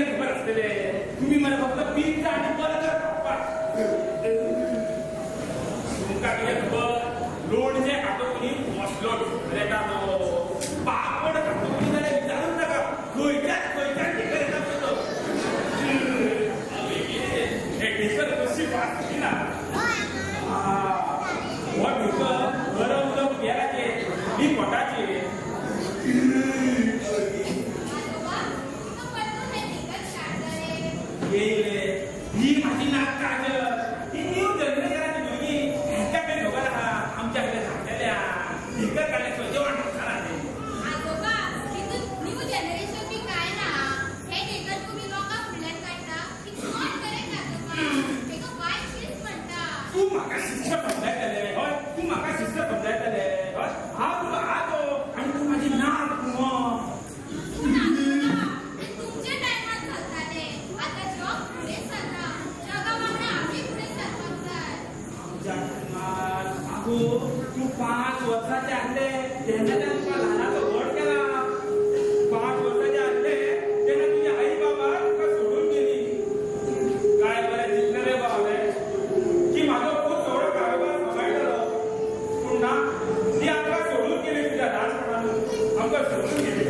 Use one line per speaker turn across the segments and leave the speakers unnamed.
तुम्ही मला फक्त पिझ्झा आणि बर्गर खावा तुमका लोणचे खातो कोणी मसलोट पापड खातो कोणी त्याला विचारून नका खयच्याच ढेकर येतात ढेकर कशी वाचली ना गरम उदक घ्यायचे मी पोटाचे ही माझी नाक काजल ही न्यू जनरेशनची मुलगी ह्याच्याकडे दोघांना आमच्याकडे झालेल्या ढेकर काढल्याशिवाय जेवण खाणार नाही.
आजोबा न्यू जनरेशन बी काय ना हे ढेकर तुम्ही लोकां फुल्यात काढता की कोण करेल आजोबा ते का वाईट चीज म्हणता.
तू माका शिष्य समजायतले होय तू माका शिष्य समजायतले होय हा तुला आजो आणि तू माझी नाक तू 5 वर्षाचे आणले त्यांना तुला लहानाचा वड केला 5 वर्षाचे आणले त्यांना तुझी आई बाबा तुला सोडून गेली काय बरं जिंकलं रे बाबा की माझं खूप एवढं कारभार बघायला पुन्हा ती आमका सोडून गेली तुझ्या लहानपणानं आमका सोडून गेली.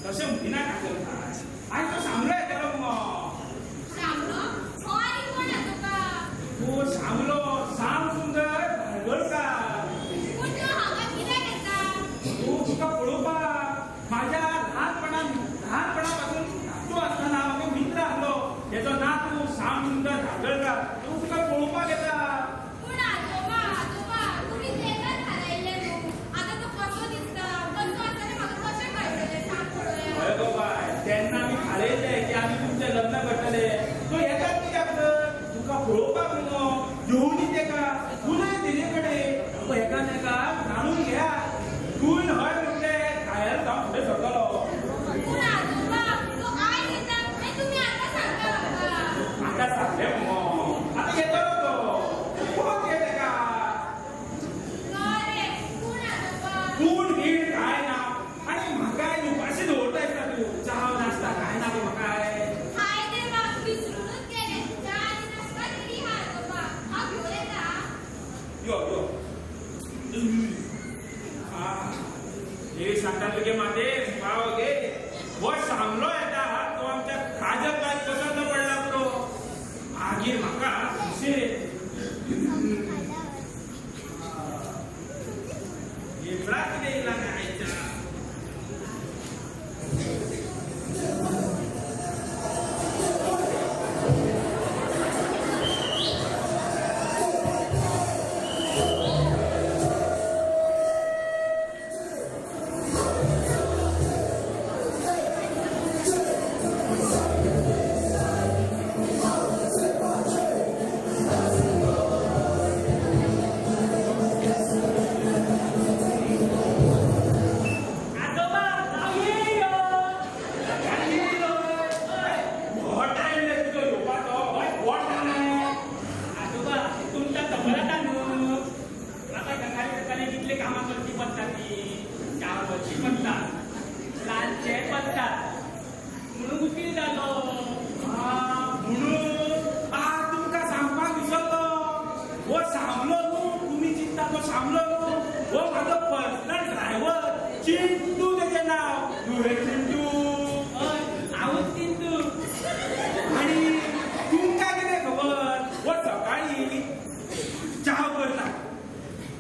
तसे म्हणा का आणि तो सांगलाय त्याला सुंदर धाकळटा तुका पळोवपाक येता.
पूण आजोबा तुम्ही तेन्नाच हारायले न्हू. आतां तो कसो दिसता कसो आसा तें म्हाका कशें कळटलें सांग पळोवया.
हय गो बाय, तेन्ना आमी थारयले की आमी तुमचें लग्न करतले. तो येतात कित्याक तर तुका पळोवपाक न्हू घेवन तेका तुलय तेजे कडेन एकामेकाक जाणून घ्या. तूं हय म्हणले घायल जावन फुडें सरतलो.
पूण आजोबा तो आयज येता आनी तुमी आतां सांगता म्हाका.
आतां सांगलें मुगो, आतां येतलो तो. पळोवन घे तेका.
रे पूण आजोबा
पूण बीण काय ना. आनी म्हाकाय उपाशी दवरता दिसता तूं. चाव नाश्ता काय ना गो म्हाकाय.
हाय देवा विसरूनच गेले. च्या आनी नाश्ता रेडी हा आजोबा. हांव घेवन येता.
यो यो. हे सांगता तुगे माते पाव गे. हो सांगलो येता तो आमच्या काजकात पसंत पडला तो. मागीर म्हाका खुशेल. येवळा कितें येयला काय आयच्या.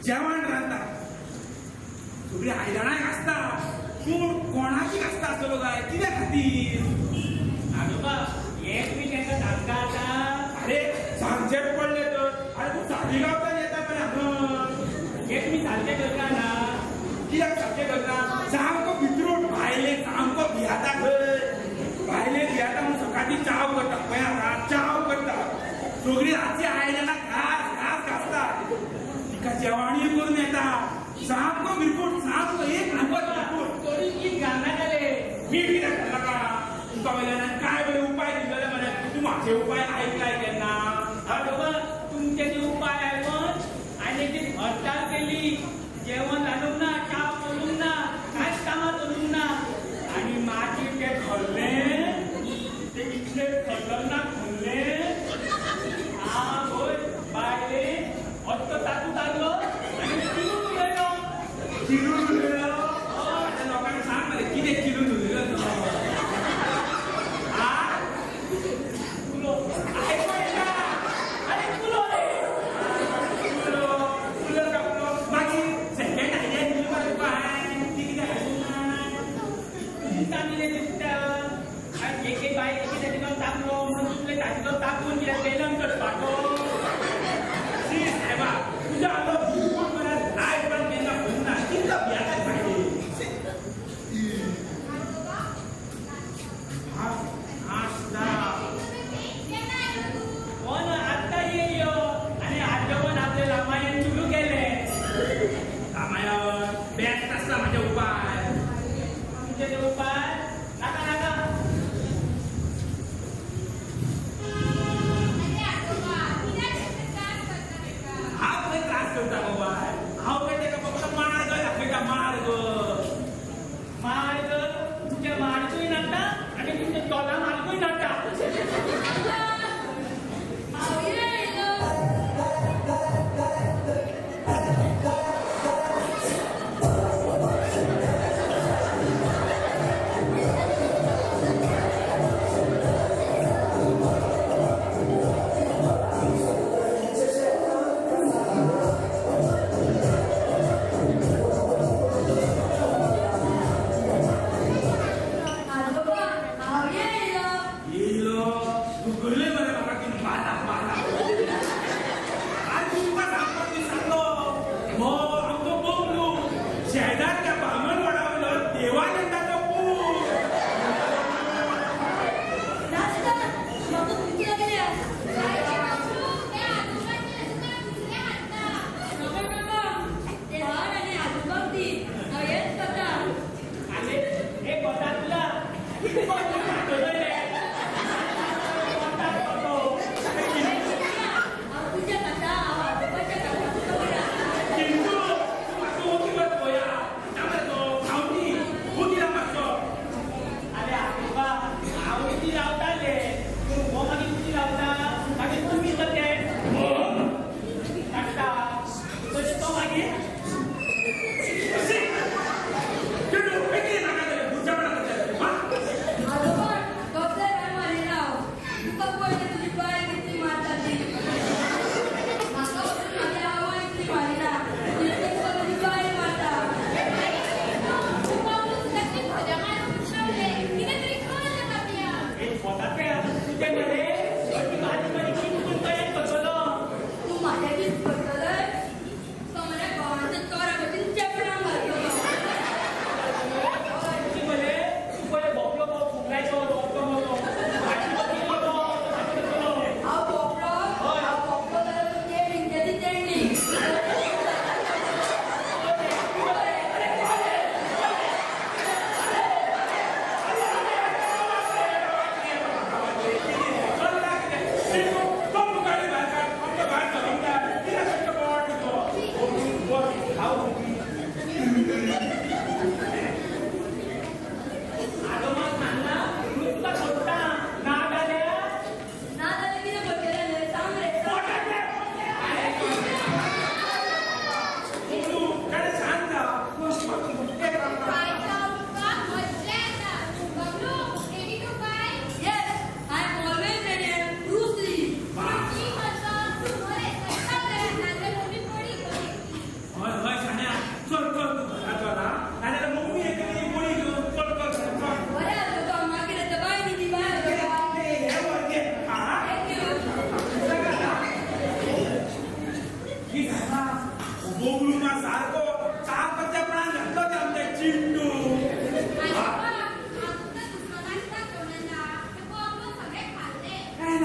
जेवण रांदता सगळी आयदनांय घासता. पूण कोणाची घासता आसतलो काय कित्या खातीर.
आजोबा हेच मी त्यांना सांगता आता.
अरे सांगचेच पडले तर. अरे तू साडी गावता येता पण हांगा.
हेच मी सारखे करता ना.
कित्याक सारकें करता. सामको भितरूट भायले सामको भियाता खंय. भायले भियाता म्हूण सकाळची चाव करता पळय हांगा चाव करता. सगळी रातची आयदनां घास घास घासता. तिका जेवणूय करून येता. सामको भिरपूट सामको एक नंबर भिरपूट.
तरी गीत घालण्यात आले.
मी कित्याक घातला का. तुका वयल्यान काय बरे उपाय दिलेले मरे. तूं म्हाजे उपाय ऐकलाय केन्ना.
आजोबा तुमचे जे उपाय ऐकून आणि जी हडताळ केली. जेवण आणून ना चाव करून ना कांयच कामां करून ना. आणि मागीर ते खाल्ले ते इतले खतरनाक खाल्ले. होय बायले हट्ट तातूंत आयलो आणि चिरून उडयलो.
चिरून उडयलो. आतां लोकांक सांग मरे कितें चिरून उडयलो तो.
कुलो आयको येता. अरे कुलो रे.
फुलं कापलो. मागीर सेकंड आयडिया दिली मरे तुका हांवें. ती कित्याक
चांगले दिसता. आणि एक बाय एके ठिकाणी टाकलो म्हणून तुले तातूंत टाकून कित्याक तेलान चडपाचो.
साहेबा तुझ्या हालो भिरपूट मरे आयज पण केन्ना भरून ना. कितलो भियाता भायले. नाश्ता.
केन्ना आयलो तूं.
हो ना आत्ता येयलो. आणि आजोबन आपले रामायण सुरू केले.
रामायण बेस्ट आसता म्हाजे उपाय.
तुमचे ते उपाय नाका नाका.
अरे आजोबा कित्याक इतले त्रास करता तेका.
हांव खंय त्रास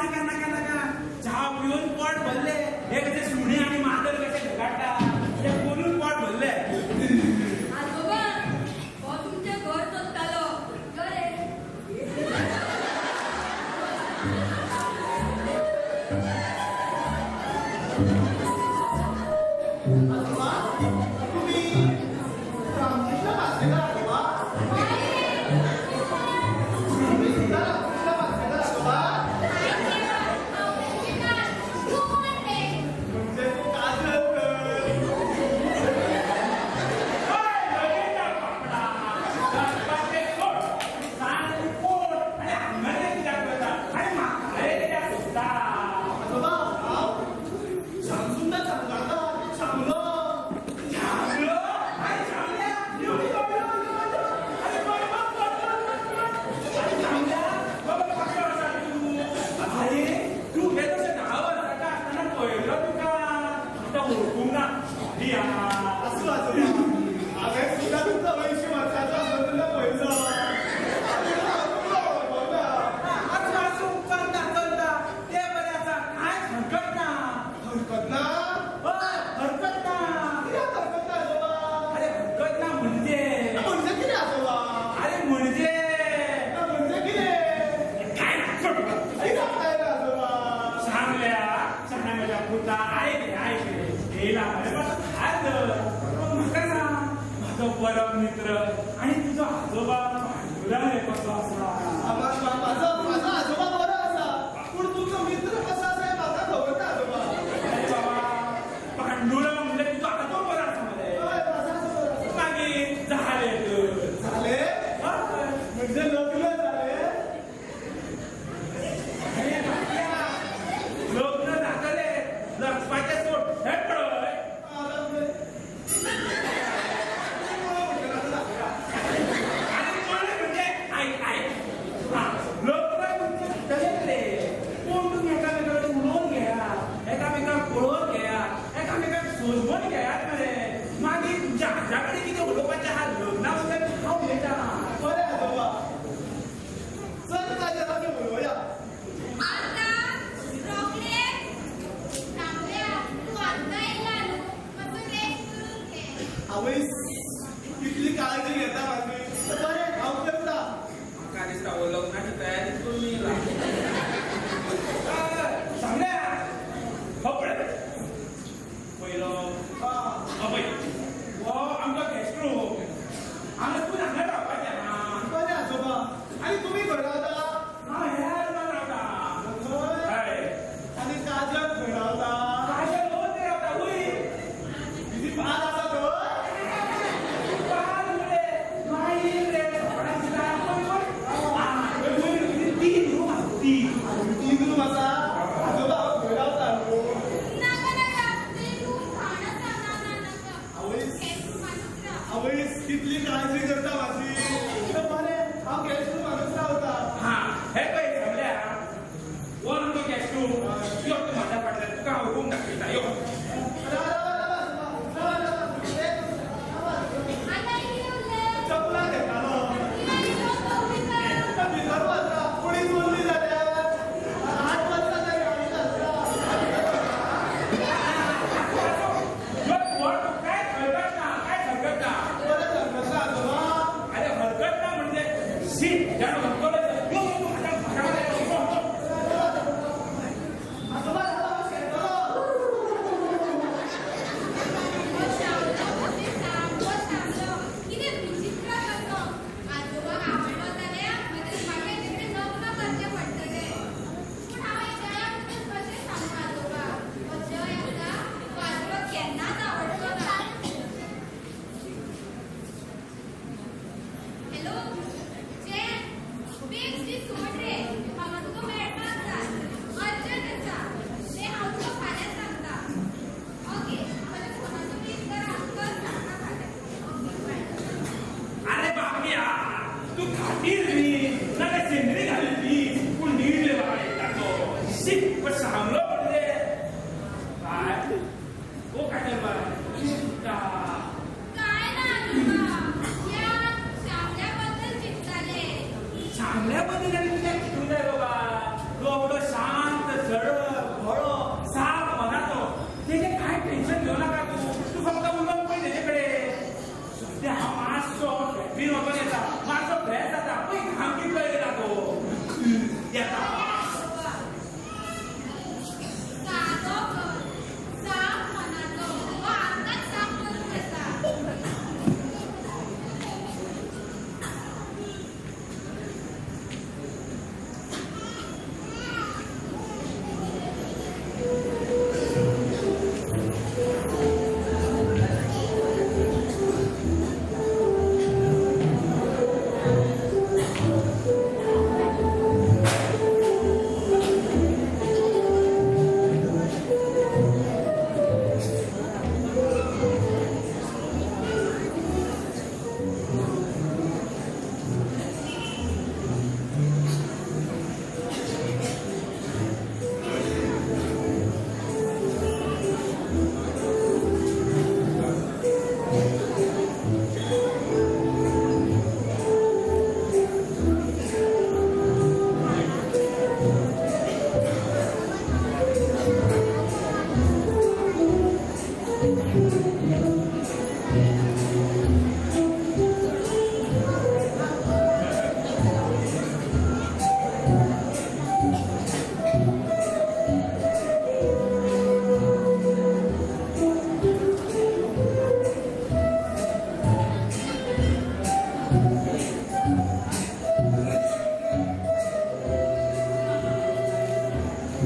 नाका नाका नाका चहा पिऊन पोट भरले हे कसे सुणे आणि मादर कसे ढगाडतात ते बोलून पोट भरले
आजोबा हो तुमचे घर सोदतालो गरे
आजोबा, तुम्ही रामकृष्ण वाचलेला आजोबा? तुम्ही सुद्धा रामकृष्ण वाचलेला आजोबा? म्हणजे तू काजल तर. आजोबा, सांगून सांगायला सांगलं. असं आजोबा, अरे सुद्धा तुमचं 80 वर्षाचं असलं तुला पहिलं. हरकत ना?
हरकत ना
किती हरकत ना आजोबा?
अरे हरकत ना म्हणजे
म्हणजे किती आजोबा?
अरे म्हणजे
म्हणजे किती?
काय ना
आई सांगताय ना आजोबा?
चांगल्या चांगल्या माझ्या पुता ऐक गेला अरे बस म्हाका सांग माझा परम मित्र आणि तुझा आजोबा पांडुरंग हे कसो आसा
माझा आजोबा बरा असा पण तुमचा मित्र कसा असा हे माझा खबर ना आजोबा.
अरे बाबा पांडुरंग म्हणजे तुझा आजोबा बरा आसा मरे
होय, माझा आजोबा बरा असा.
मागीर झाले तर
झाले म्हणजे लग्न झाले.
अरे बापया, लग्न झाले लक्ष्माचे सोड हे पळय आणि कोण म्हणजे ऐक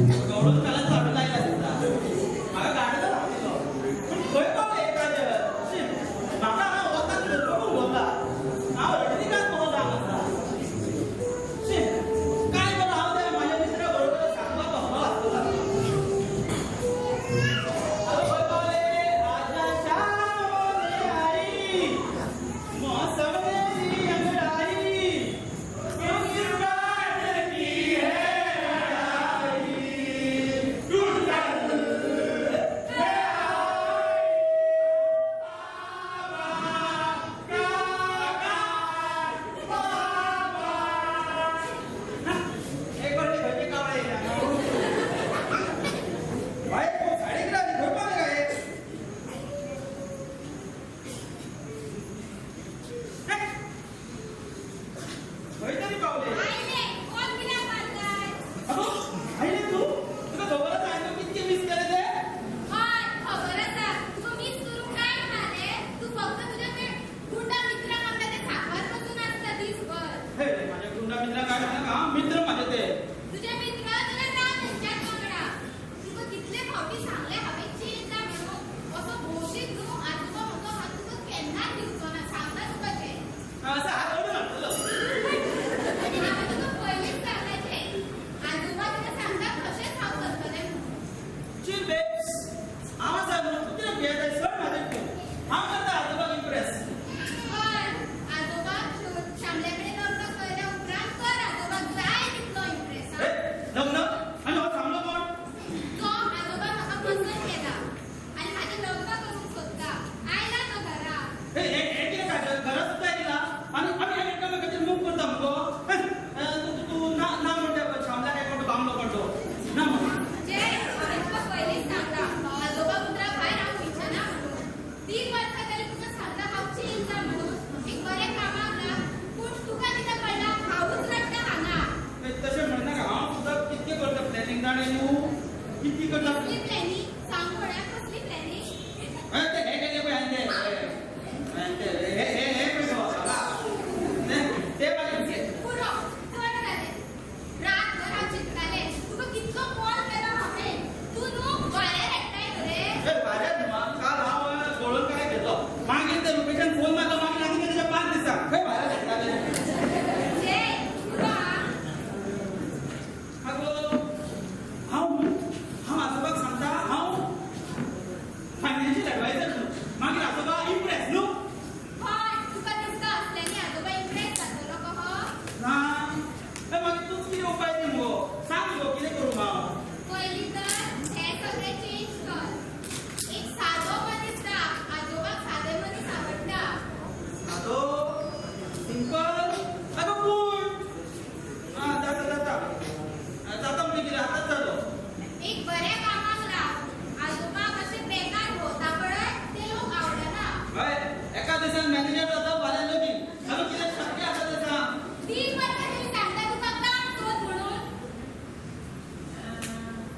गवळण त्याला चालू लायला दिसता म्हाका गाडीला रावलो पण खंय पावले एकादर म्हाका हांव वतात बरोबर उलोवला हांव रजनीकांत म्हणून राव आसा काय बरं हांव त्या म्हाज्या मित्रा बरोबर सांगपाक भोंवलो आसतलो खंय पावले आजा श्याम आई मौसम दी अंगड़ाई
आईले, कोण बिना पाडलाय? हय, खबर आसा. तुका मिस करून काय म्हणाले? तू फक्त तुझ्या ते गुंडा मित्रांक आपल्या ते साखर बसून असता दिसभर.
मित्र माझे ते
तुझे मित्र तुला राव त्यांच्याच वांगडा. तुका कितले फावटी सांगले हांवें चेंज जा म्हणून. असो भौशीक न्हू आजोबा म्हणतो हांव तुका केन्नाच दिवचो ना. सांगता तुका ते.
असं हात म्हणटलो
आणि हांवें तुका पयलींच सांगलें आजोबा तुका सांगता कशेंच हांव करतलें म्हणून.
चिल बेब्स आवाज आहे म्हणून किती भेट आहे सर माझे हांव करता आजोबा इम्प्रेस
पण आजोबा शामल्याकडे लग्न केल्या उपरांत कर आजोबा जाय तितलो इम्प्रेस हा.
लग्न आणि हो थांबलो कोण
तो आजोबा म्हाका पसंत केला आणि माझे लग्न करून सोदता. आयला तो घरा.
एक काय घरात सुद्धा दिला आणि आम्ही एकामेकाचे मूग करता मगो तू ना ना म्हणते थांबला काय कोणतो बांबलो कोणतो ना म्हणून
जे हांवें तुका पयलींच सांगला आजोबा पुत्रा भायर हांव वयचना म्हणून. 3 वर्सां जाली तुका सांगला हांव चेंज जा म्हणून. एक बरें कामाक लाग. पूण तुका कितें कळना हांवूच रडटा हांगा.
तशें म्हणनाका हांव सुद्धा कितके करता प्लॅनिंग जाणे न्हू कितकी करता
कसली प्लॅनिंग सांग पळया कसली प्लॅनिंग.
ते हे केले पळय हांवें हे ते पाहिजे
पुरो चड जालें. रातभर हांव चिंततालें. तुका कितलो कॉल केलो हांवें. तूं न्हू भायर एकटाय रे.
भाज्यात काल हांव गोळून काय घेतलो मागीर ते लोकेशन फोन मारलो मागीर आनी तेच्या 5 दिसांक खंय भायर घेतलाले
जे तुका
हांव आजोबाक सांगता हांव फायनान्शियल एडवायझर न्हू मागीर आजोबा इम्प्रेस न्हू
हय तुका दिसता असल्यानी आजोबा इम्प्रेस जातलो कहो.
ना मागीर तूं कितें उपाय दी मुगो सांग मुगो कितें करूं हांव
पयलीं तर हे सगळें चेंज कर. एक सादो मनीस राख. आजोबाक सादे मनीस आवडटा.
सादो सिंपल अगो पूण जाता म्हणजे कितें आतांच जालो
एक बऱ्या कामाक राख. आजोबाक अशे बेकार भोंवता पळय ते लोक आवडना.
हय एका दिसान मॅनेजर जाता फाल्यां लगीन अगो कितें शक्य आसा तें सांग
3 वर्सां तुमी सांगता तुका काम सोद म्हणून.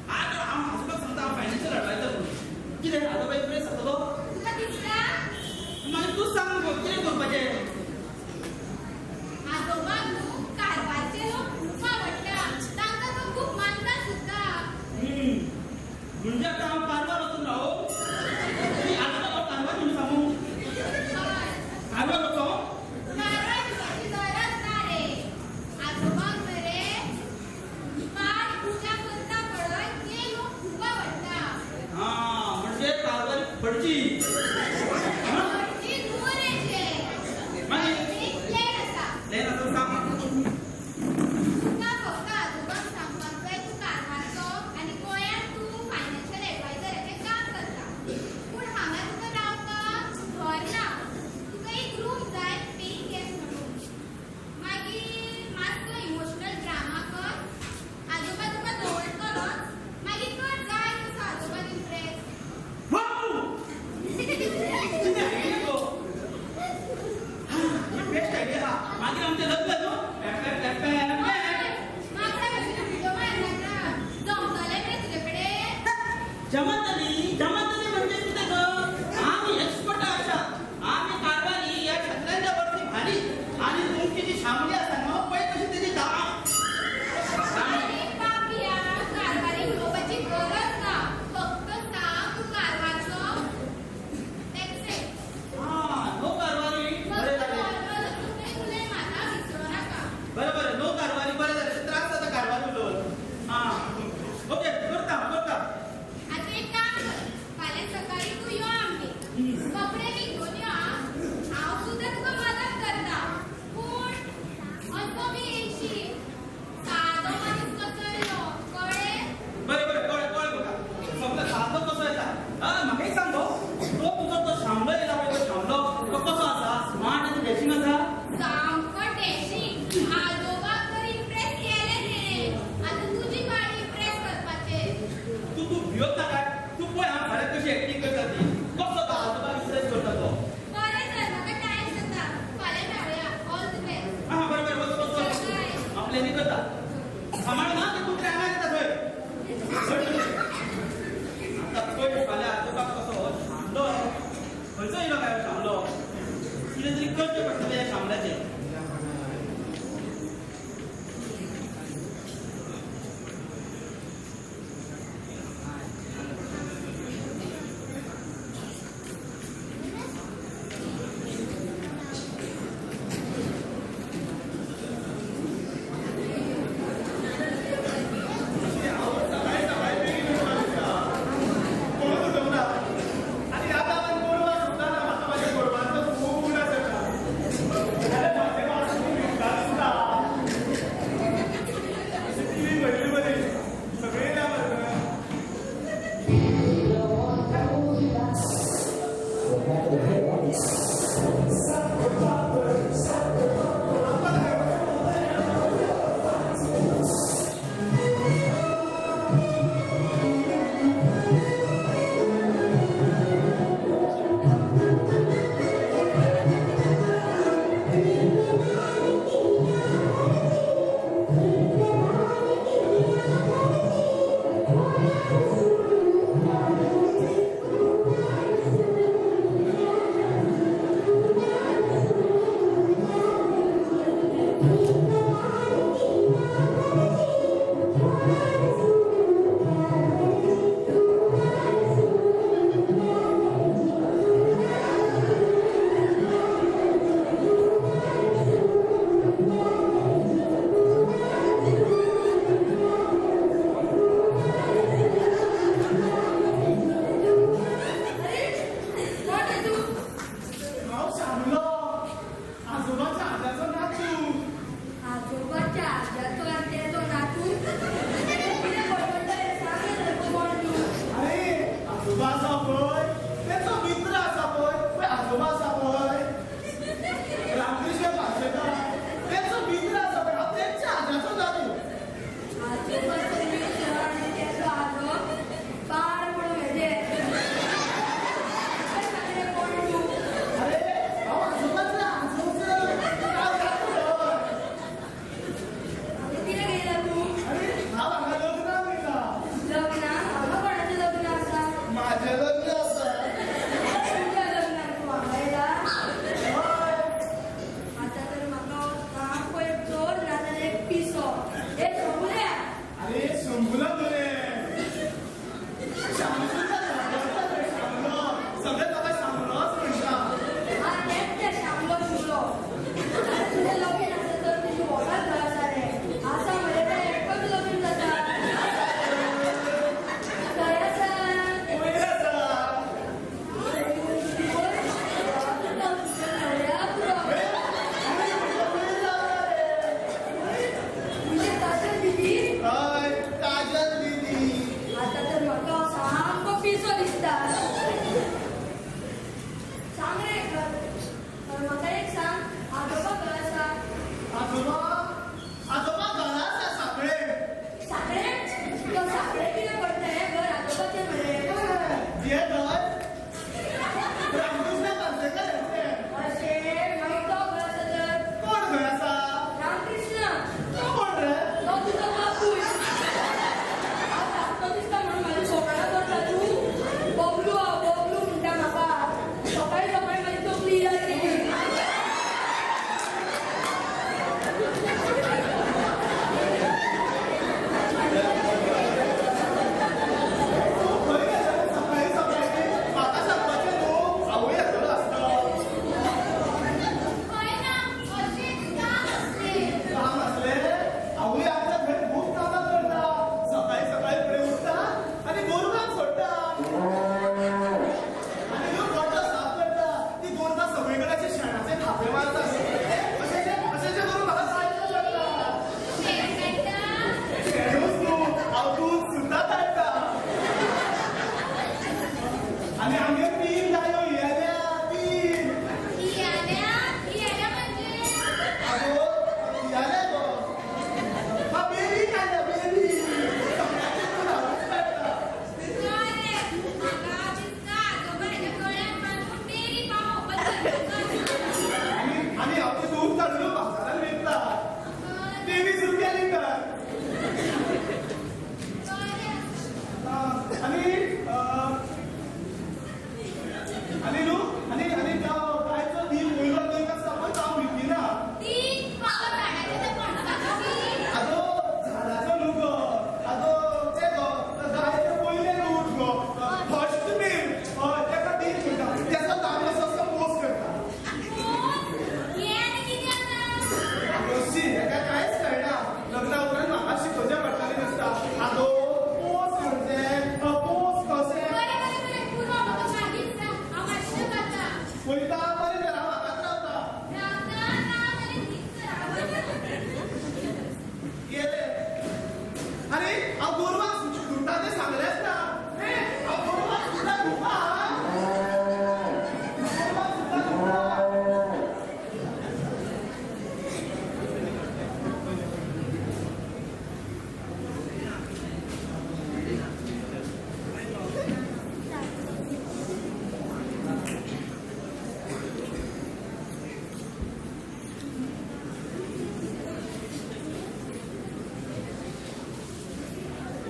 हांव आजोबाक सांगता हांव फायनान्शियल एडवायझर म्हणून कितें आजोबा इम्प्रेस जातलो
तुका दिसता
मागीर तूं सांग मुगो कितें करपाचें
आजोबाक न्हू कारवारचे लोक खूब आवडटा. तांकां तो खूब मानता सुद्धा.
म्हणजे आता हांव कारवार वचून रावो ती आजोबा कारवार म्हणून सांगू
हय
कारवार वचो
कारवार दिवपाची गरज ना रे. आजोबाक मरे पाठ पुजा करता पळय ते लोक खूब आवडटा.
म्हणजे कारवार पडची
हरची न्हू रे जे.
मागीर
एक प्लॅन आसा.
लेन असं सांग
तुका फक्त आजोबाक सांगपाक जाय तूं कारवारचो आनी गोंयांत तूं फायनान्शियल एडवायझराचें काम करता. पूण हांगा तुका रावपाक घर ना. तुका एक रूम जाय पेइंग गेस्ट म्हणून. मागीर मातसो इमोशनल ड्रामा कर. आजोबा तुका दवरतलोच. मागीर कर जाय तसो आजोबाक इम्प्रेस.
वाव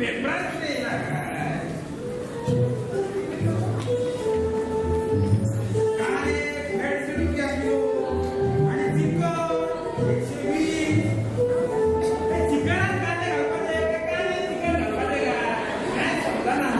पेपरात किती येणार काय भेट सुरू केली आणि चिकन 120 चिकनात कांदे घालपाचे काय चिकन घालपाचे काय समजा ना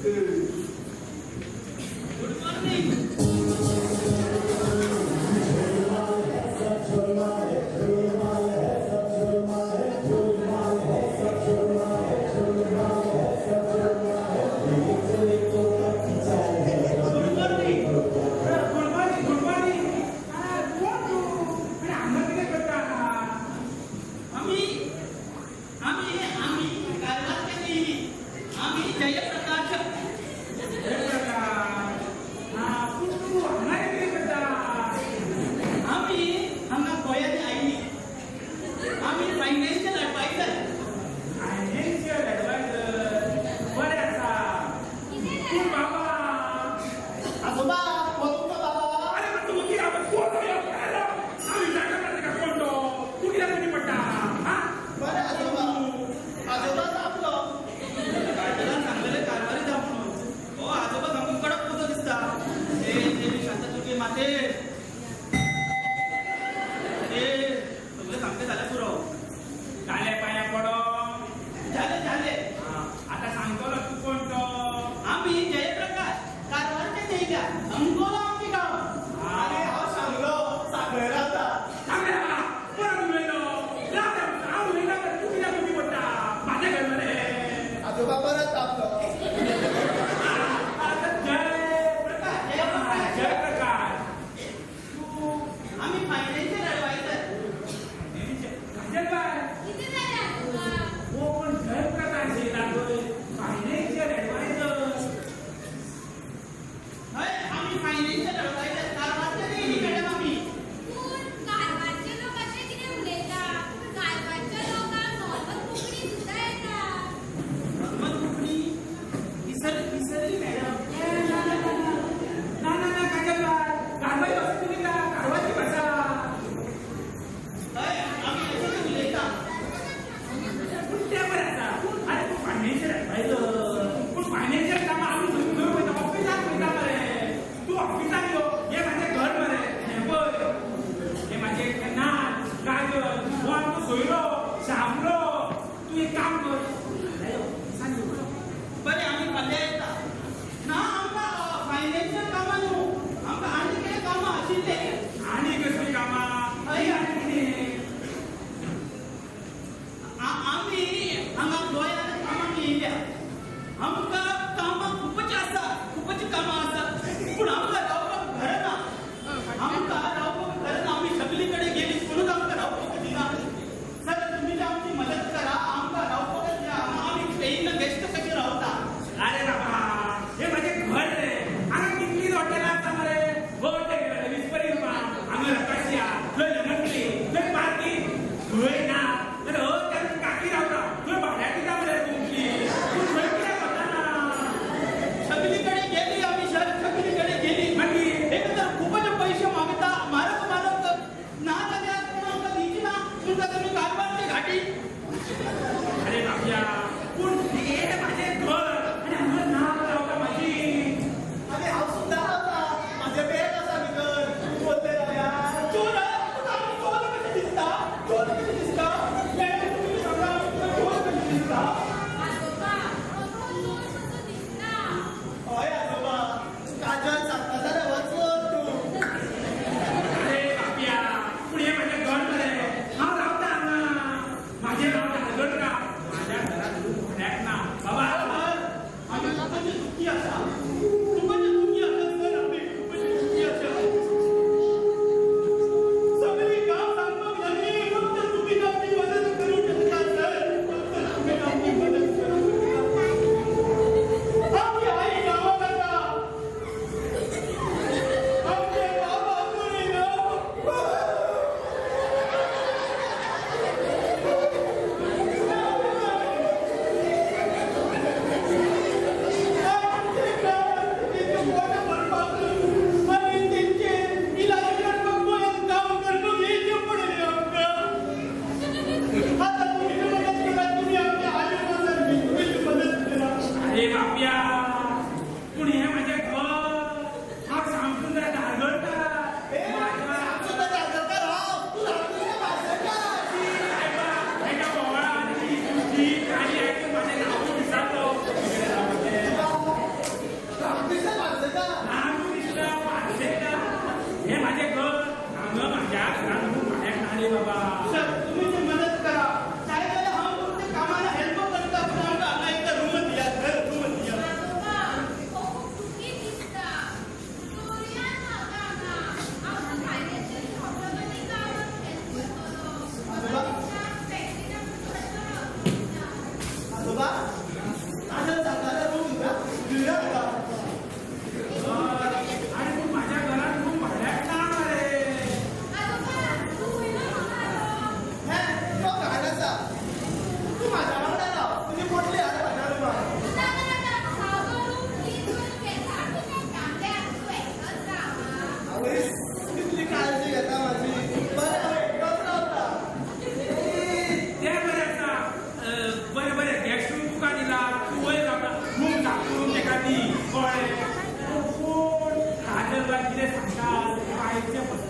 गुड मॉर्निंग.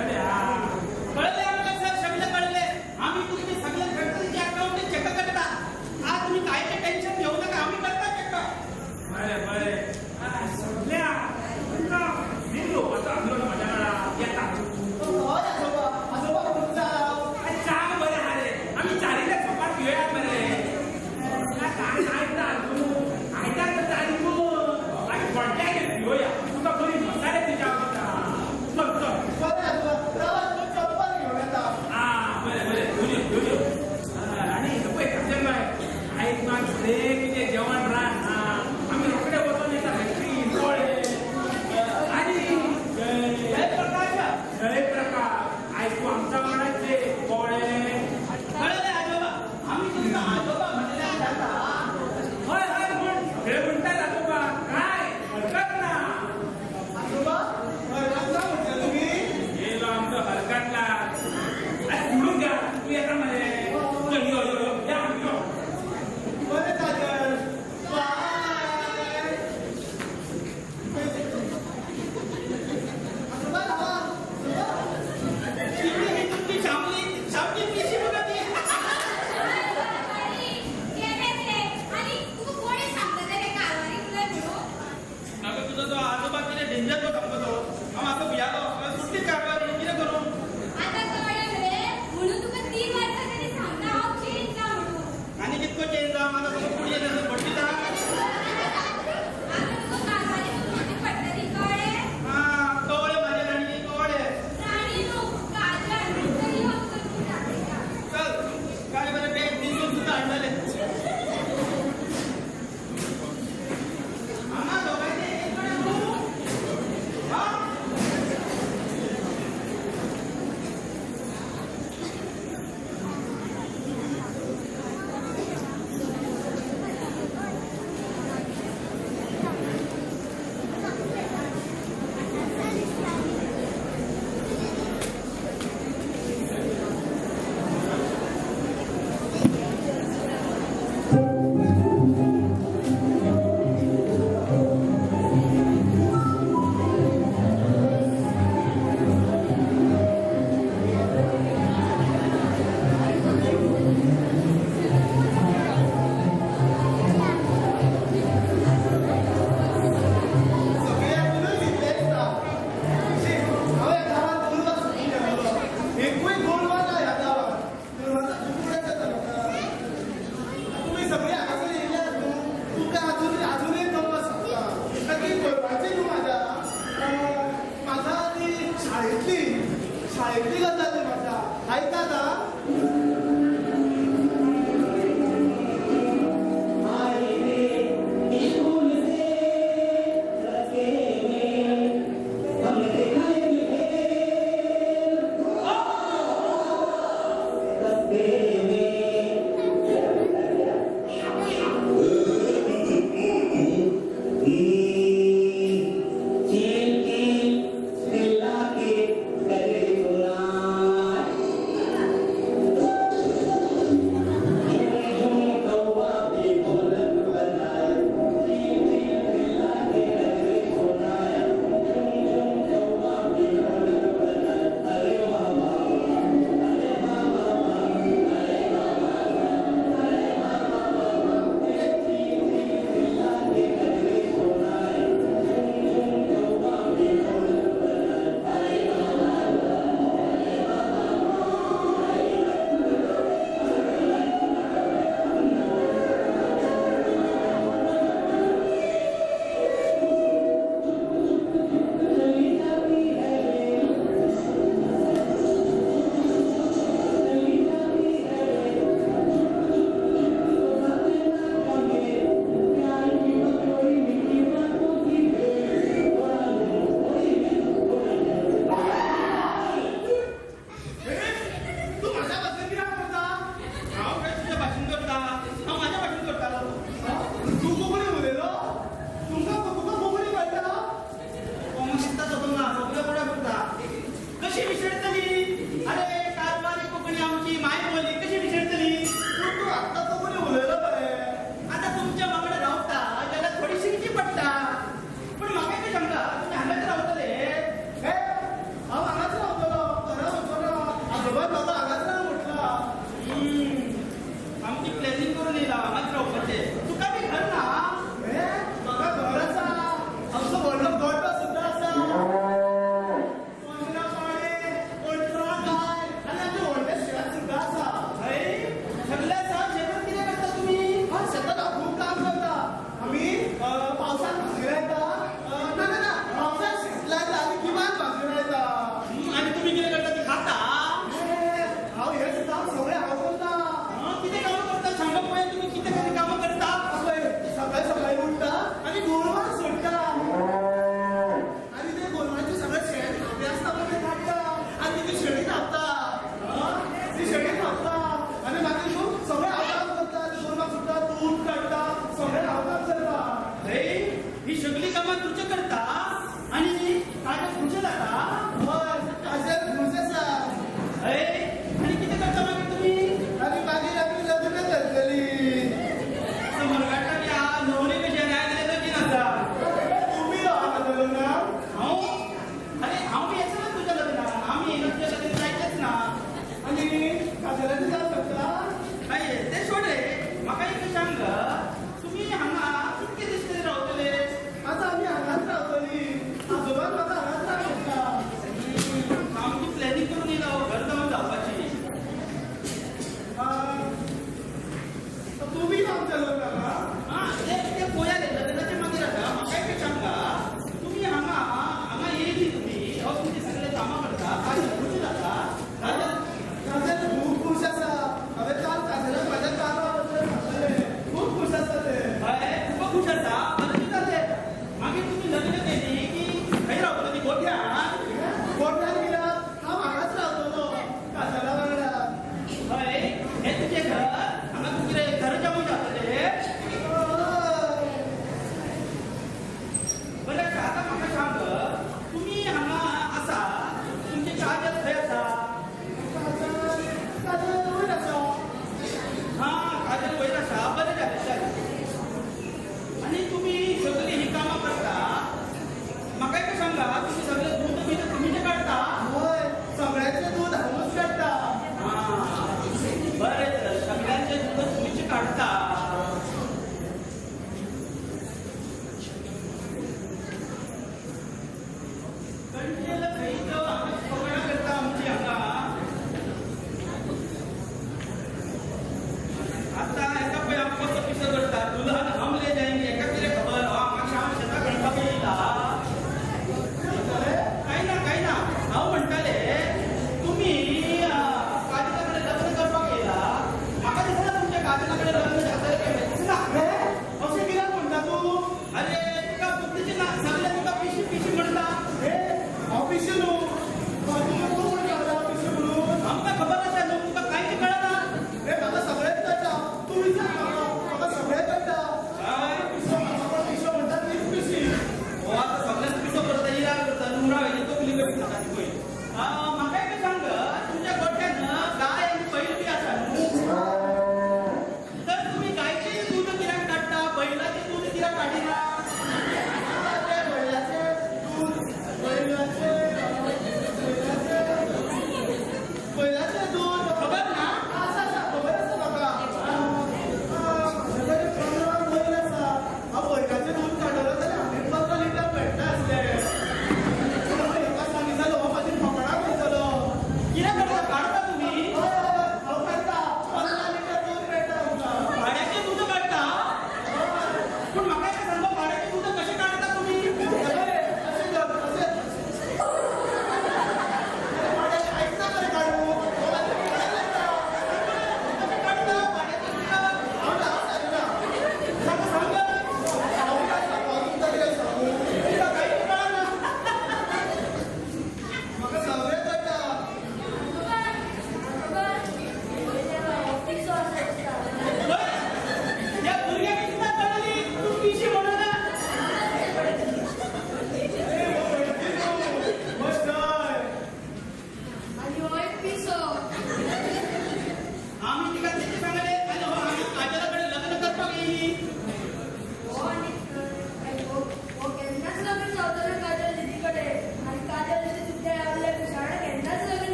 कळले आमच्या सर सगळं कळले आम्ही तुमचे सगळे गणपतीचे अकाउंट चेक करता आज तुम्ही काय ते टेन्शन घेऊ नका आम्ही करता चेक
बरे सगळ्या निघलो आता आंदोलन माझ्या येतात
आजोबा तुमचा
चांग बरे आले आम्ही चारीला झोपात घेऊया बरे काय आयता तर चाली आणि कोणत्या घेऊया तुका बरी मसाले तिच्या आवडता चल चल
बरं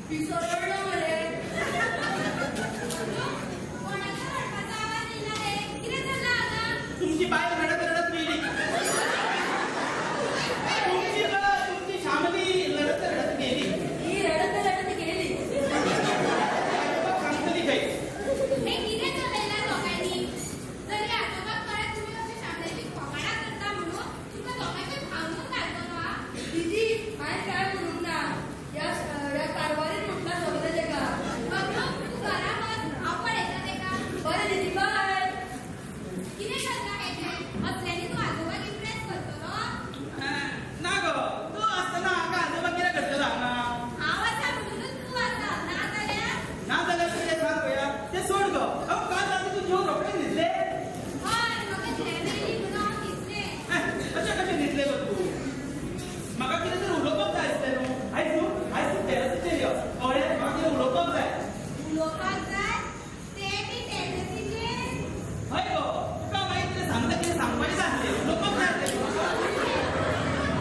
पिसोडलो मरे. कोणाचा रडपाचा आवाज येईना रे? किती झालं आता?
तुमची बाई रडत रडत गेली. तुमची श्यामली रडत रडत गेली.
ही रडत रडत गेली.
सांगतली काही.
हे किती झालेल्या लोकांनी? जरी आजोबा परत तुम्ही असे शांततेची खोकाडा करता म्हणून तुमका दोघांचे भांडून घालतो ना.
दीदी हाय काय म्हणून ना या कारवारीत म्हटला जगले का
बघ तू घरावर आपण येतात ते का?
बरं दीदी बाय
किती करता हे ते? असल्याने तू आजोबा इम्प्रेस करतो ना?
ना ग तू असताना का आजोबा गेला करतो ना
आवाजा म्हणूनच तू आता ना झाल्या?
ना झालं तर ते सांग बया. ते सोड ग. अहो काल रात्री तू जेव्हा रोकडे दिसले
होय, मग जेवणारी म्हणून दिसले.
अशा कसे दिसले बघ तू. म्हाका कितें तर उलोवपाक जाय आसलें न्हू. आयज तू टॅरसीचेर यो. ओळ्यात म्हाका कितें उलोवपाक जाय.
लोकांक जाय ते बी टेरेसीचे.
हय गो तुका मागीर कितें सांगता कितें सांगपाचें जाय आसलें. उलोवपाक जाय आसलें म्हाका.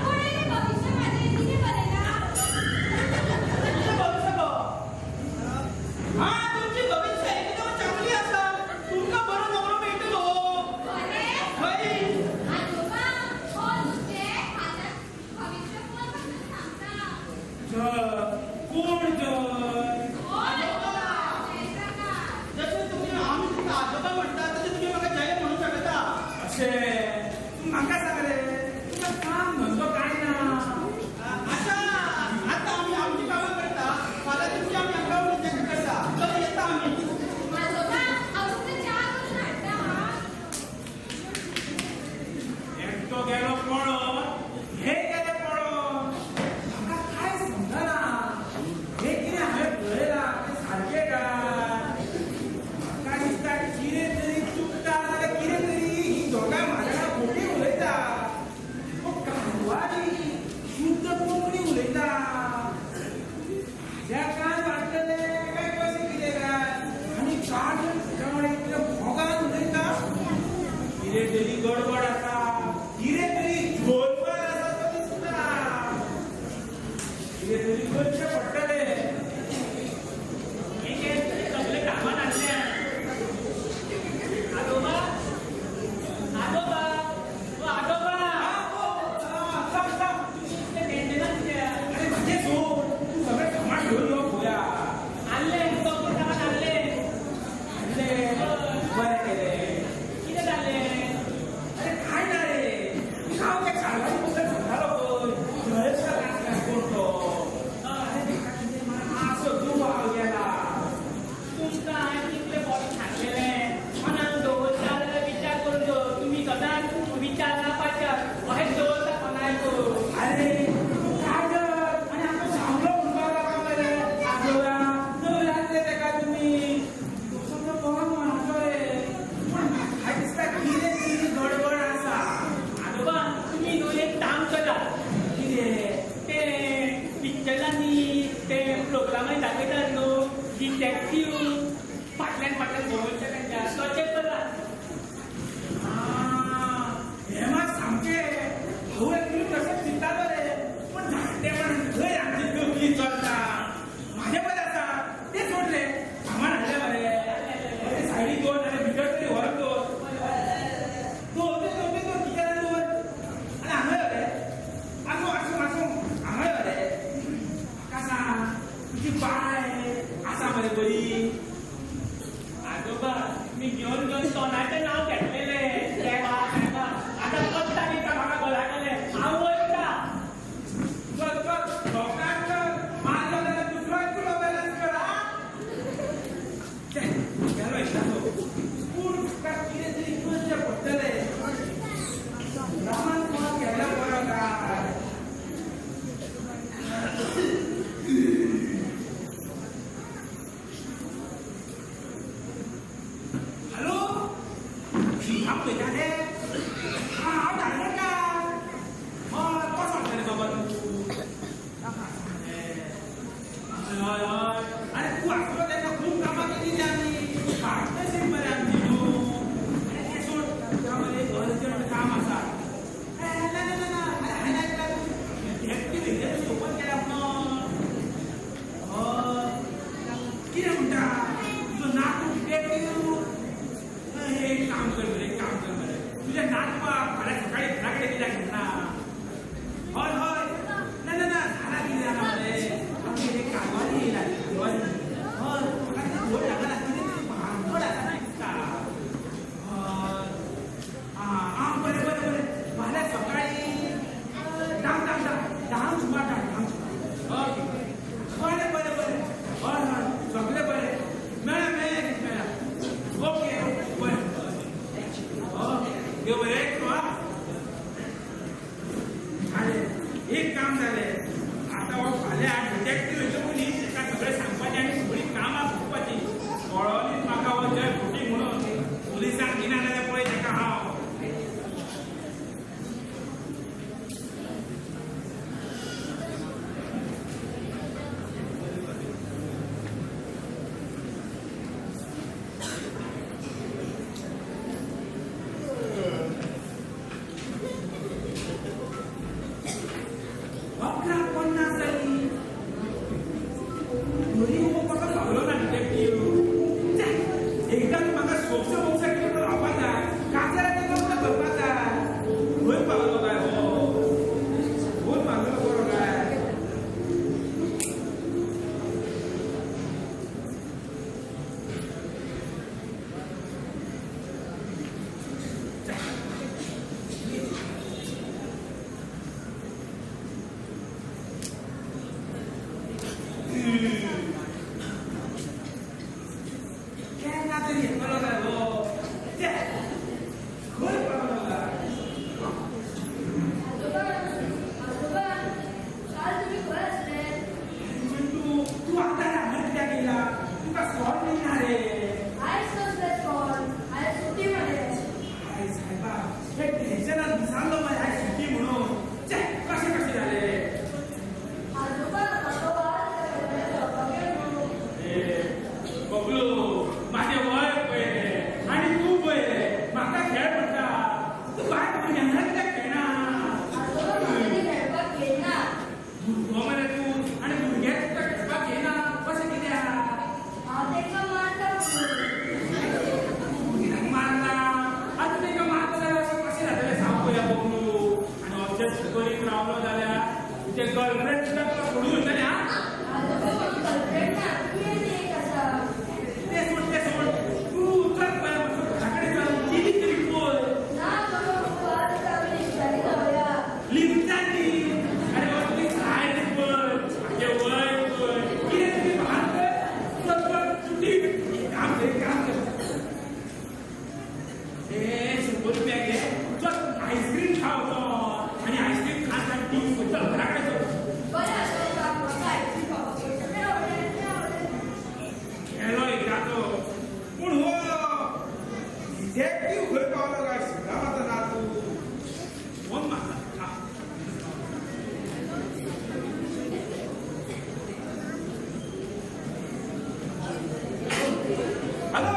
कोण हे भविष्यवाणी किती बरयला?
तुमचें भविष्य गो. हां तुमची भविष्य एकदम चांगली आसा. तुमकां बरो नवरो मेळटलो.
अरे
हय.
आजोबा हो तुझे माझं भविष्य कोण म्हणून सांगता?
कोण जय
हो आजोबा, जयप्रकाश.
जशें तुमी आमी तुमकां आजोबा म्हणटा तशें तुमी म्हाका जय म्हणूं शकता.
अशें म्हाका सांग रे तुका काम धंदो काय ना
आता आम्ही आमची कामं करता. फाल्यां तुमची आमी अकाउंट चेक करता. तर येता आमी.
आजोबा अजून ते चहा करून हाडटा हा.
एकटो गेलो पळोन हे गेले पळोन म्हाका काय समजना हे कितें हांवें पळयलां तें सारकें काय म्हाका दिसता कितें तरी चुकता नाजाल्यार कितें तरी ही दोगांय म्हाज्या खोटी उलयता पूण कारवारी शुद्ध कोंकणी उलयता म्हाज्या कान वाटलेले काय कशें कितें काय आनी कान इतलें मोगान उलयता कितें तरी गडबड आसा कितें तरी झोलपण आसा तो दिसता कितें तरी करचें पडटलें
एक सगळे कामात आणले आजोबा आजोबा ओ आजोबा ते मेंटेनन्सचे
अरे माझे सोड तू सगळं सामान घेऊन येऊ पोया
आणले डॉक्टर कामात आणले
बरें केलें
किती झाले
अरे काय ना रे हांव त्या कारवारी बद्दल सांगतालो पळय जयेशला काय कोण तो अरे तेका कितें मातसो दुबाव गेला
तुमकां हांवें कितले फावटी सांगलेलें मनान दवरता जाल्यार विचार करचो तुमी सदांच विचार नापाचे अशें दवरता कोणाकूय
अरे तू काय कर आणि आमकां सांगलो म्हणपाक लागला मरे आजोबा नव लागले तेका तुमी तो सगळो बरो म्हणतो रे पूण म्हाका दिसता कितें तरी गडबड आसा
आजोबा तुम्ही न्हू एक काम करा
कितें
ते पिक्चरांनी ते प्रोग्रामांनी दाखयतात न्हू डिटेक्टीव फाटल्यान भोंवयचे तेंच्या तशें करा
हे मात सामकें हांव एक्चुली तशेंच चिंतालो रे पूण जाणटेपणान खंय आमची तकली चलता म्हाजे पद आसा ते सोड रे सामान हाडलें मरे अरे सायडीक दोन आनी भितर तरी व्हरप दोन किचनान दोन आनी हांगा यो रे आसूं हांगा यो रे म्हाका सांग तुजी बाय आसा मरे बरी
आजोबा मी घेवन तोंडाचें नांव घेतलेलें देवा देवा आतां पत्ता दिता म्हाका घोलाकले हांव वयता
चल डॉक्टर चल मारलो जाल्यार दुसरो एकलो बॅलन्स कर हा गेलो एकदा तो पूण म्हाका कितें तरी करचें पडटलें रामान फोन केल्यार बरो काय hello hello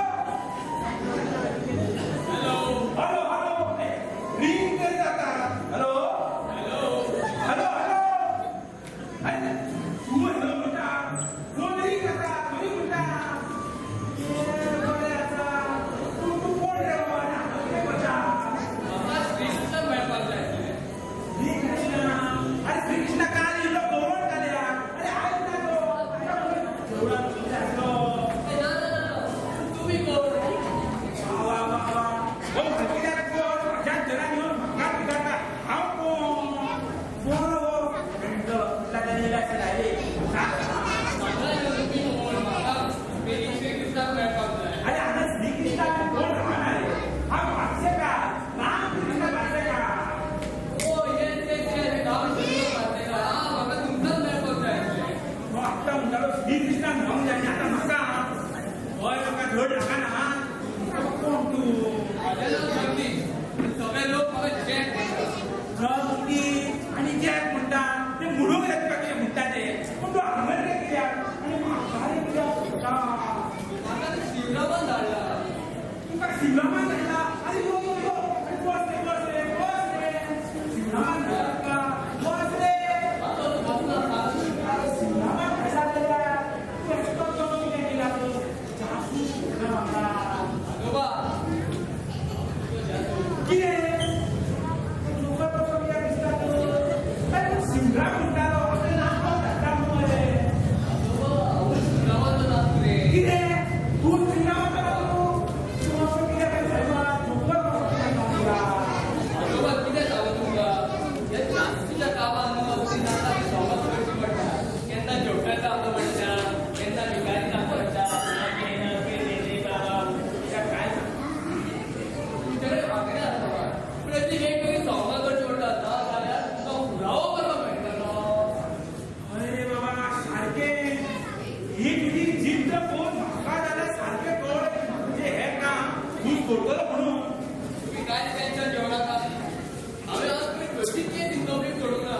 hello hello ring तरी जाता हॅलो हॅलो हॅलो हॅलो अरे तू हॅलो म्हणता फोन रिंग जाता तुम्ही म्हणता बरे आता तू कोण रे बाबा ना बचा श्री कृष्ण काल इलो गवळ काल्या अरे ऐक ना तो एवढा तुझ्या
तुम्ही कोण
वा वा वा ओ भटकीदार कोण माझ्या जरा घेऊन भंगा पिकाचा हाव कोण कोण हो कुठला तरी इलाज राहिले अरे आता श्रीकृष्णाचे कोण राहणार आहे हा वाचसे का राम कृष्ण वाचसे का मग आता म्हणतो श्रीकृष्ण म्हणून जाणे आता नका होय नका धड नका ना कोण तू
सगळे लोक मला जॅक
रस्ती आणि जॅक म्हणतात ते मुडूक येत का ते म्हणतात ते पण तू अंगण रे कित्या आणि म्हातारी कित्या
शिवरामन झाला
तुका शिवरामान झाला अरे यो यो यो अरे बस रे बस रे बस रे शिवरामान झाला का बस रे शिवरामान कसा झाला तू एक्सपर्ट करून गेला तो जास्त शिवरामाला
आजोबा
किरे लोकं तो सगळ्या दिसतात अरे शिवराम म्हणतात आपलं नाव पण टाकता मध्ये
शिवरामाचं नाव रे
किरे तू श्रीरामाचा तू असं किती काय झालं झोपलं का
आजोबा किती जावं तुमका या जास्तीच्या कामांना नाता स्वागत करची पडटा केन्ना जोडण्याचं आपलं म्हणटा केन्ना भिकारीचं आपलं म्हणटा तुमच्याकडे मागणी असता प्रत्येक एक तरी स्वागत करची पडटा जाल्यार तुका पुरावो कसो मेळटलो
अरे बाबा सारखे ही तुझी जिद्द कोण म्हाका जाल्यार सारखे कळ्ळें म्हणजे हे काम तूं करतलो म्हणून
तुम्ही काय टेन्शन घेऊ नका हांवें आज तुमी कशीच केस इनकम्प्लीट सोडूंक ना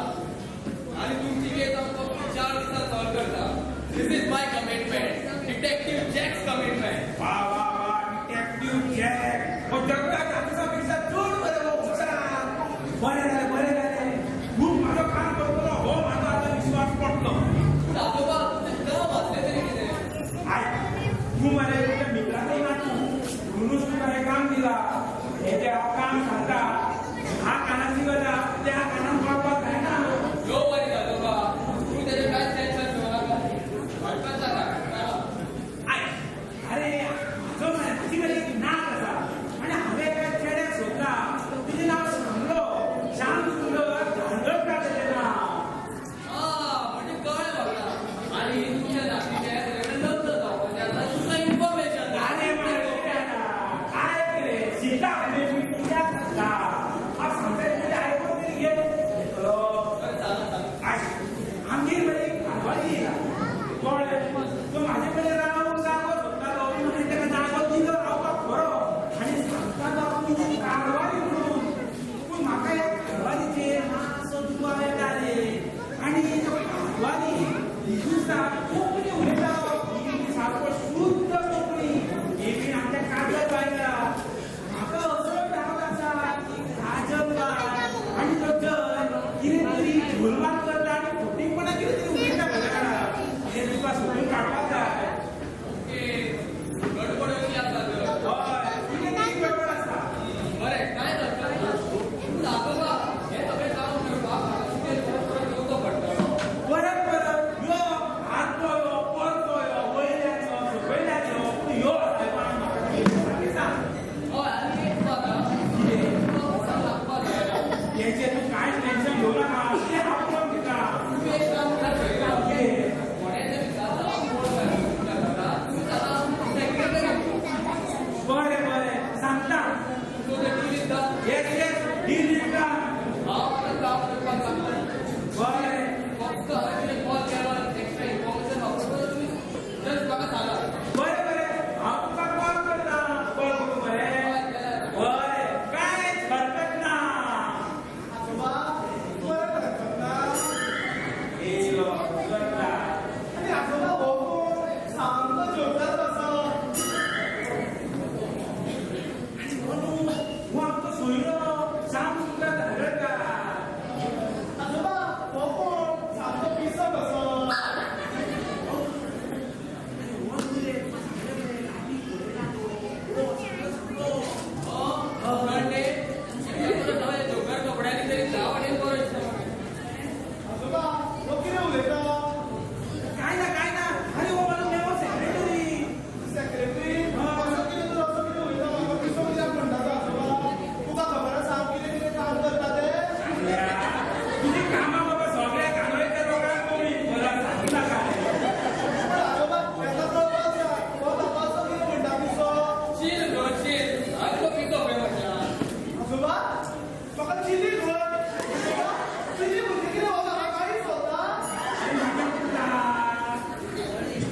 आनी तुमची केस आमकां 4 दिसांत सॉल्व करता this is my commitment detective Jacks commitment
वा वा वा डिटेक्टिव्ह जॅक हो जगतात आमच्यापेक्षा चड बरें हो हुशार बरें जालें तूं म्हाजो काम करतलो हो म्हाजो आतां विश्वास पडलो
पूण आजोबा तुमचें काम वाचलें तरी कितें
आय तू मरे तुझ्या मित्राचो नातू म्हणूनच तुका हे काम दिला हे जे हांव काम सांगता ह्या कानाची गजाल त्या कानान पावपाक जायना
नो वरी आजोबा तुम्ही तेजें कांयच टेन्शन घेऊ नाका कळपाक जाता
आय अरे जो मरे हाची गजाल नाक आसा आनी हांवें एका चेड्याक सोदला तिजें नांव सांगलो श्याम सुंदर धांगडकार तेजें नांव
म्हणजे कळ्ळें म्हाका आनी तुमच्या नातीचें लग्न जावपाचें आसा तुमकां इन्फॉर्मेशन
अरे मरे काय रे सीता म्हणजे मी कित्याक सांगता हांव सांगता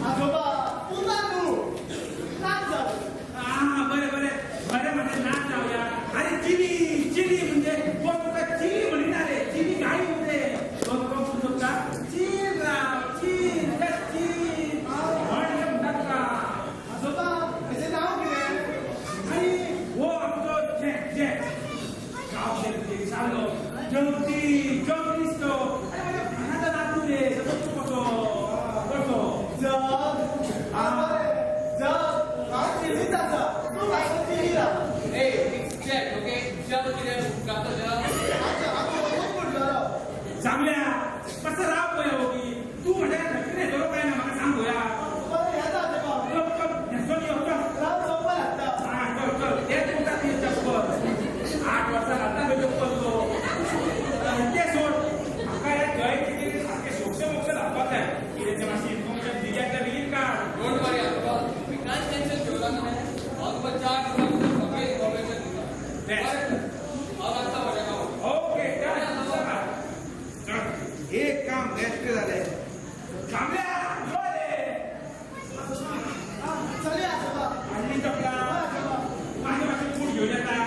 आजोबा पुन्हा तू नाच जाऊ.
बरे बरे बरे म्हणजे नाच जाऊया. अरे चिली म्हणजे कोण तुका चिली म्हणीन रे. चिली गाडी म्हणजे कोण तुका चीन राव चीन म्हणतात का.
आजोबा त्याचे नाव किती
आणि हो आमचो जॅक गाव शेतकरी चाललो जगदी दिसतो. अरे माझ्या भानाचा नातू रे सगळं कसो
जग आज चिलीच असा तू काय चिलीला
चांगल्या कसं राव पोया होती तू म्हणजे घटने येतो काय ना मला सांगूया. चप्पल 8 वर्षात आता मी चप्पल तो ते सोड काय गय किती सारखे सोक्ष मोक्ष दाखवत आहे की त्याच्या माशी इन्फॉर्मेशन दिल्याच्या दिली का.
डोंट वरी आजोबा मी काय टेन्शन घेऊ नका आजोबा 4 सगळे इन्फॉर्मेशन
ओके एक काम बेस्ट झालंय. चांगल्या
चले आजोबा
आणि चपला माझ्या माझे फूड घेऊन येतात.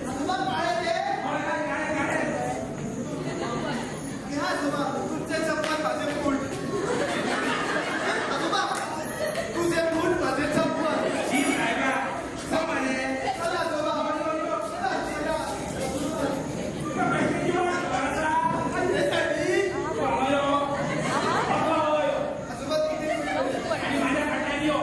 आजोबा पाळत घ्या आजोबा तुमचे चप्पल माझे फूट आजोबा तुझे फूट माझे चप्पल
ठीक आहे का समाने
चला आजोबा आजोबा किती
आणि माझ्या खटाई हो.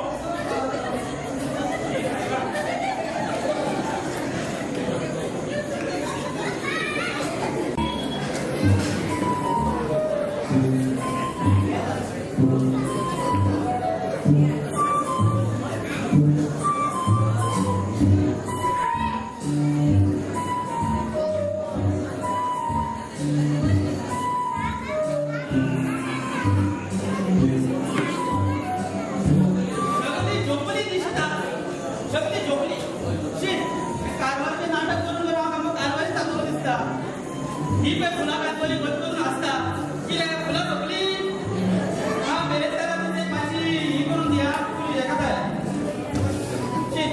जगती झोपली दिसता जगती झोपली शी कारवारचे नाटक करून बरं का मग कारवारी चालू दिसता ही पण फुला कातवली बंद करून असता की फुला झोपली हा मेरे त्याला तुझे माझी ही करून द्या तुम्ही एखादा शी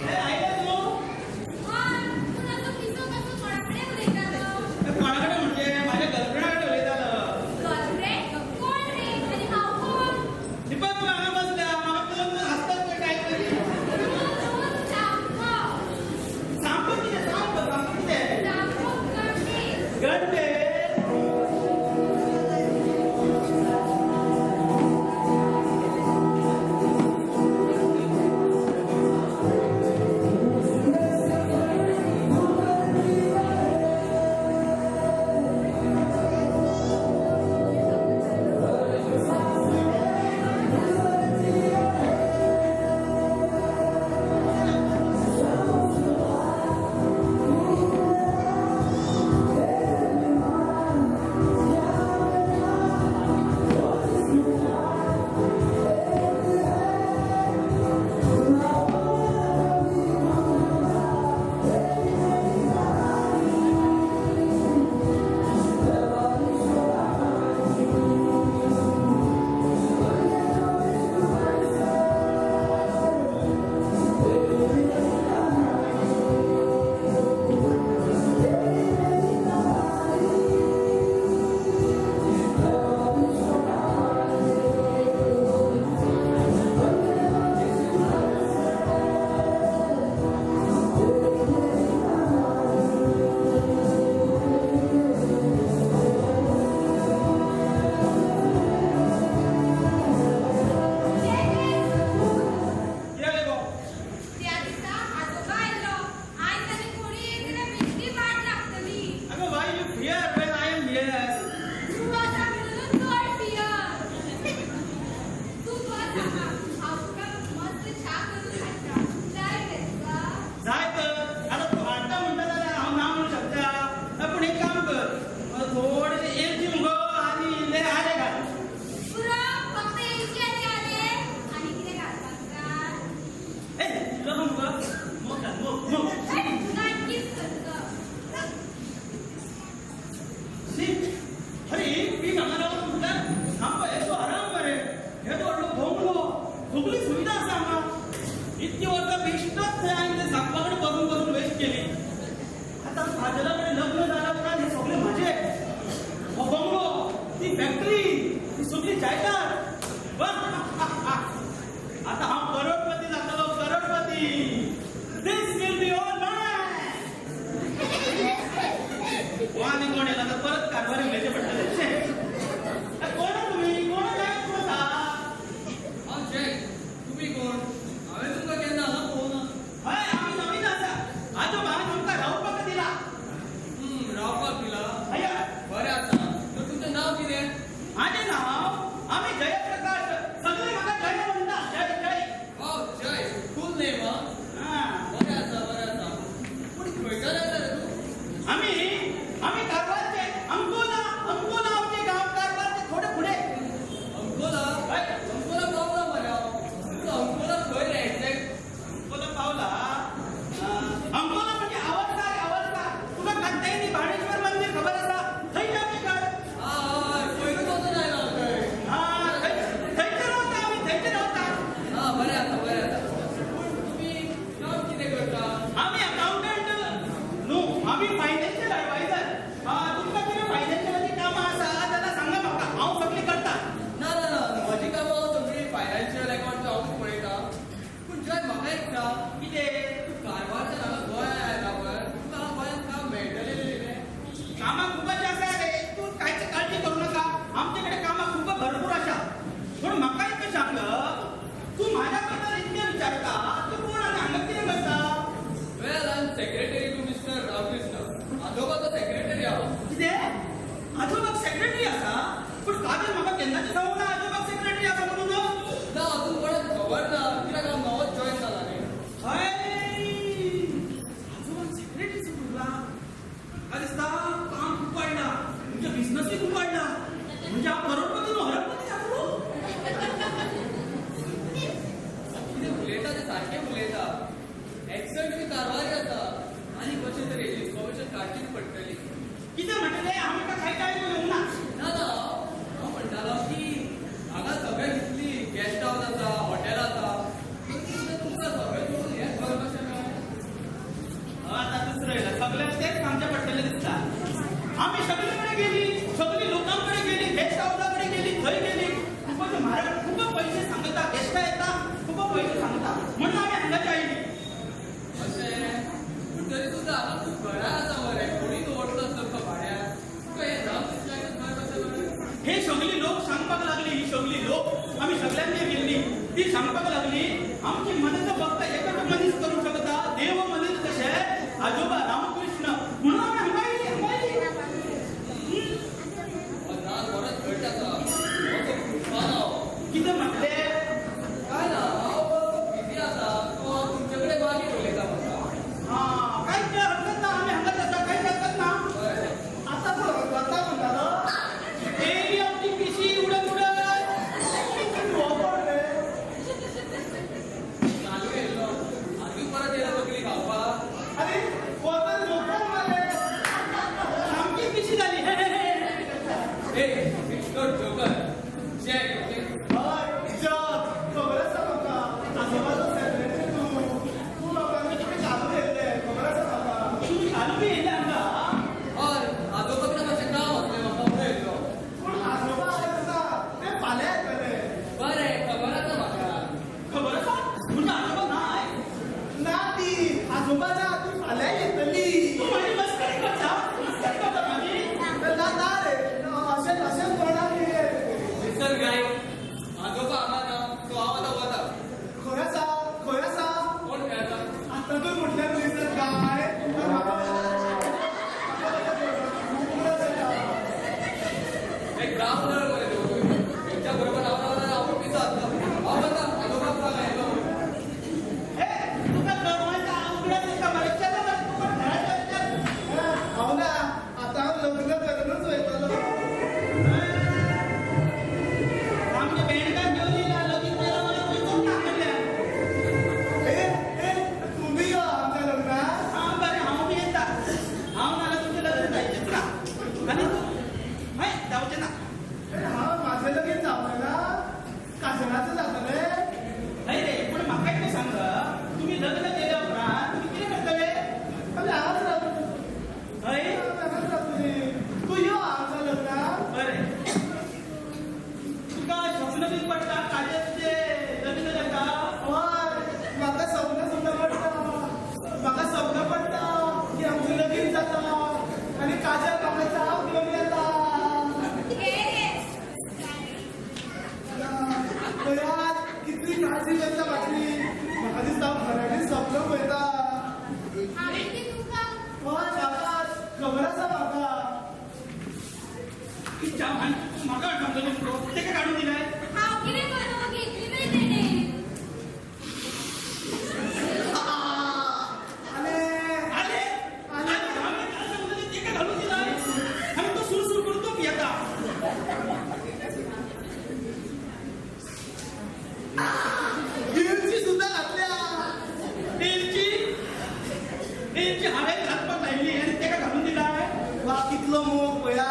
हे ऐकलं तू कोणाकडे म्हणजे माझ्या गर्लफ्रेंडकडे उलयतालो दीपक तू हांगा बसल्या म्हाका फोन हसतात पळय काय तरी अरे मी नमाला म्हटलं थांब येतो आराम करे हे तो वाटलं भोंगलो सगळी सुविधा असा आम्हा इतकी वर्ष बेस्टच नाही आणि ते सांगपाकडे बघून बघून वेस्ट केली आता भाजलाकडे लग्न झाल्यावर हे सगळे मजे बंगलो ती फॅक्टरी ती सगळी जायदाद आता हा करोडपती जातलो करोडपती दिस विल बी ऑल वाणी कोण येला तर परत कारभारी व्हायचे पडले कोण तुम्ही कोण काय होता
हा जय तुम्ही कोण हांवें तुमकां केन्ना हांगा पळोवना
हय आम्ही नवीन आसा आजोबा तुमकां रावपाक दिला
रावपाक दिला
अय्या
बरें आसा तर तुमचें नांव कितें
माझे नाव आम्ही जयप्रकाश सगळे म्हाका जय म्हणटा जय जय
वाव जय फूल नेम
हा
बरें आसा पूण खंयच्यान येता रे तूं
आम्ही कारवारचे अंकोला आमचे गाव कारवारचे थोडे पुढे
अंकोला अंकोला पावला मरे हांव तुका अंकोला खंय रे एक्झॅक्ट
अंकोला पावला अंकोला म्हणजे आवडता तुका कात्यायनी बाणेश्वर मंदिर खबर आसा थंय आमचे घर
हय पयरूच वचून आयलो हांव थंय
हा थंयचे रावता आम्ही थंयचे रावता
हा बरें आसा पूण तुमी काम कितें करता
आम्ही अकाउंटंट न्हू आम्ही फायनान्शियल ॲडवायझर तुमकां कितें फायनान्शियलाची कामां आसा जाल्यार सांगा म्हाका हांव सगळी करता
ना ना ना म्हजी कामां सगळी फायनान्शियल अकाउंट हांवूच पळयता पूण जय म्हाका एक सांग
कितें
तूं कारवारच्यान हांगा गोंयांत आयला पळय तुका हांगा गोंयांत काम मेळटलें रे
कामां खूपच आसा रे तूं कांयच काळजी करूं नाका आमचे कडेन कामां खूब भरपूर आसा पूण म्हाका एक सांग तूं म्हाज्या बद्दल इतकें विचारता तूं कोण आनी हांगा कितें करता
well I am secretary to mister Ramakrishna आजोबाचो सेक्रेटरी हांव
कितें आजोबाक सेक्रेटरी आसा पूण काजल म्हाका केन्नाचें सांगूंक ना आजोबाक सेक्रेटरी आसा म्हणून
ना अजून कोणाक खबर ना कित्याक हांव नवोच जॉयन जाला न्ही
हय आजोबाक सेक्रेटरी सांगला म्हाका दिसता काम खूब वाडला म्हणजे बिझनसूय खूब वाडला म्हणजे हांव करोडपती न्हू हरपती जातलो
कितें उलयता तें सारकें उलयता एक्संट बी कारवारी आसा आनी कशें तरी इन्फॉर्मेशन काडचीच पडटली
कितें म्हणटलें हांव एका खायच्या येवंक ना
ना ना हांव म्हणटालो की हांगा सगळें कितली गेस्ट हावस आसा हॉटेल आसा तुमकां सगळें करून हें घर कशें मेळ्ळें
आता दुसरं येयला सगळ्यांक तेच सांगचें पडटलें दिसता आमी सगळे कडेन गेली सगळी लोकां कडेन गेली गेस्ट हावसा कडेन गेली थंय गेली खूब म्हारग खूब पयशे सांगता गेस्टां येता खूब पयशे सांगता म्हणून आमी हांगाच्या आयली
अशें पूण तरी सुद्दां हांगा खूब घरां आसा मरे कोणी दवरलो तुमकां भाड्याक तुका हें रामकृष्णाचें घर कशें मेळ्ळें
हे सगळी लोक सांगपाक लागली ही सगळी लोक आमी सगळ्यांनी गेल्ली ती सांगपाक लागली आमची मदत फक्त एकच मनीस करूंक शकता देव मनीस कशें आजोबा रामकृष्ण म्हणून आमी हांगा आयली
नान बरोच घट आसा हो तो फुटबॉल हांव
कितें म्हटलें
काय ना हांव बिजी आसा सो हांव तुमचे कडेन मागीर उलयता म्हाका
कांयच हरकत ना आमी हांगाच आसा कांयच हरकत ना
बरें
आता कोण करता म्हणटालो डेली आमची पिशी उडत उडत हो कोण रे
चालू येयलो आजून परत येयला तकली खावपाक
अरे वतन झोपून मरे सामकी पिशी जाली
ए मिस्टर जोकर चेक ओके
हय जग खबर आसा म्हाका आजोबाचो सेक्रेटरी तूं लोकांनी कितें घालून येयले खबर आसा म्हाका तुमी घालून येयले हांगा
हय आजोबा कडेन मातशें काम आसलें म्हाका म्हणून येयलो
पूण आजोबा आसा ते फाल्यां येतले
बरें खबर आसा म्हाका
खबर आसा म्हणजे आजोबा नाय ना ती आजोबा ना ती फाल्यां येतली तूं म्हाजी मस्करी करता म्हाजी ना रे अशें कोणाक
मिस्टर गाय आजोबा हांगा ना सो हांव आतां वता
खंय आसा
कोण खेळटा
आतां तूं म्हटल्यार मिस्टर गाय
एक ग्राउंडर मरे तेंच्या बरोबर हांव रावता हांव पिसात हांव वता आजोबाक सांग येयलो
तुका गरमाच्या उगड्या दिसता मरे चल तूं पण घराच्या हांव ना आतां हांव लग्न करूनच वयतलो आमच्या बँकान घेवन येयला लगीन केला मला वयचोच ना म्हणल्या तुम्ही यो आमच्या लग्नाक हां बरें हांव बी येता हांव नाल्यार तुमचें लग्न जायचेंच ना आनी जाम आणि तू म्हाका सांगतो तुमको ते काय काढून दिलाय
हांव कितें करूं घेतली नाही तेणे
आले आले आले काय सांगतो ते काय घालून दिलाय आणि तो सुरू करतो की आता नीलची सुद्धा घातल्या नीलची हावें घालपाक लायली आणि ते काय घालून दिलाय वा कितलो मोग पळया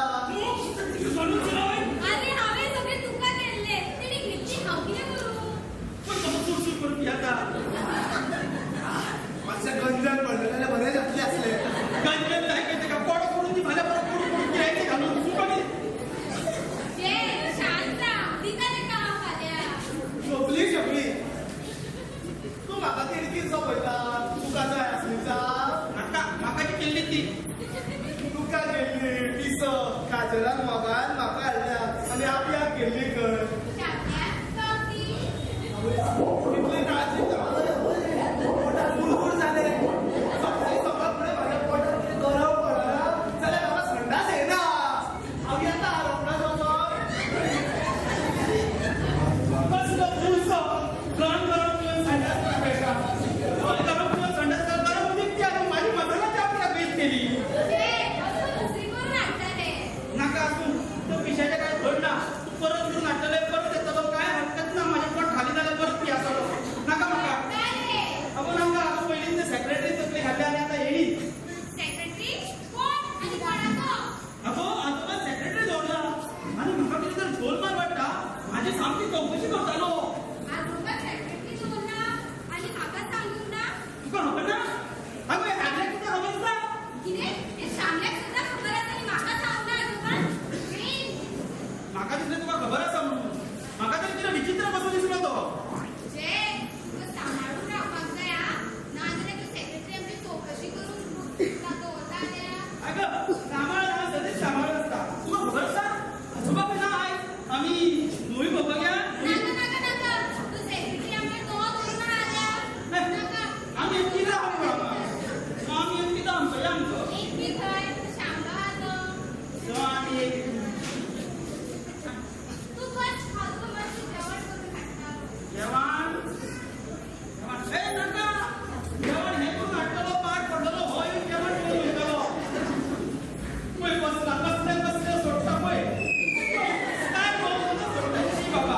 घालून दिलाय
अरे हांवें सगळें तुका केल्ले तेणी घेतली हांव कितें करूं
पण तो सुरू करतो की आता
मातशें गंजन पडलें जाल्यार बरें जातलें आसलें
गंजन जाय की तेका पोड करून ती भाल्या परत करून किरायचे घालून तुका
जे शांत राव दिता तेका हांव फाल्यां
झोपली शपली तूं म्हाका तिडकीच जो पळयता तुका जाय आसलीचा
म्हाका जी केल्ली ती
तुका गेल्ली टिस काजलान मोगान म्हाका हाडल्या आनी आपल्याक गेल्ली खंय
शांत्या चवथी
कितली काळजी पोटात बुडबुड जाले सकाळी सकाळ फुडें म्हाज्या पोटात कितें गरम पडना जाल्यार म्हाका संडास येना हांव येता रोखडोच वचोन
कसलो पुलसो गरम गरम पिवन संडास करता गरम पिवन संडास गरम उदीक ती माझी मसाल्याची आपल्याक वेस्ट केली
जे असं दुसरी करून हाडटले
नाका तू तो पिशाचे काय धड ना तू परत करून हाडटले परत येतलो काय हरकत ना माझे पोट खाली जाल्यार परत पी आसलो नाका म्हाका
काय रे
अगो नाका पयलीं ते सेक्रेटरी तकली घातल्या आनी आतां येणी
सेक्रेटरी कोण आणि कोणाको
अगो आजोबा सेक्रेटरी जोडला आनी म्हाका कितें तर झोल मार वाटता म्हाजी सामकी चौकशी करतालो
आजोबा सेक्रेटरी जोडला आणि म्हाका सांगूंक ना
तुका खबर ना अगो हे दादल्याक तुका खबर आसा
कितें हे शामल्याक सुद्धा खबर आसा आणि म्हाका सांगूंक ना आजोबा
म्हाका दिसलें तुका खबर आसा म्हणून म्हाका तरी कितें विचित्र कसो दिसलो तो
जे तुका सांबाळून रावपाक जाय नाजाल्यार तूं सेक्रेटरी आमची चौकशी करून तुका दवरता जाल्यार
अगं सांभाळ ना सदैव सांभाळ असता तुका खबर आसा आजोबा पयला आय आमी मूवी पळोवपाक या
नाका नाका नाका तूं सेक्रेटरी आमचे तो करून आल्या नाका
आमी एक कितें आमी पळोवपाक आमी एक कितें आमचो आमचो
एक बी थंय शामलो आहा तो
सो आमी एक
तू बस हांव तुका मातशें जेवण करून हाडटा
जेवण जेवण ए नाका जेवण हे करून हाडटलो पाट पडलेलो हो एक जेवण करून येतलो पळय बसला कसले कसले सोडटा पळय काय बोलतो सोडटा शी बाबा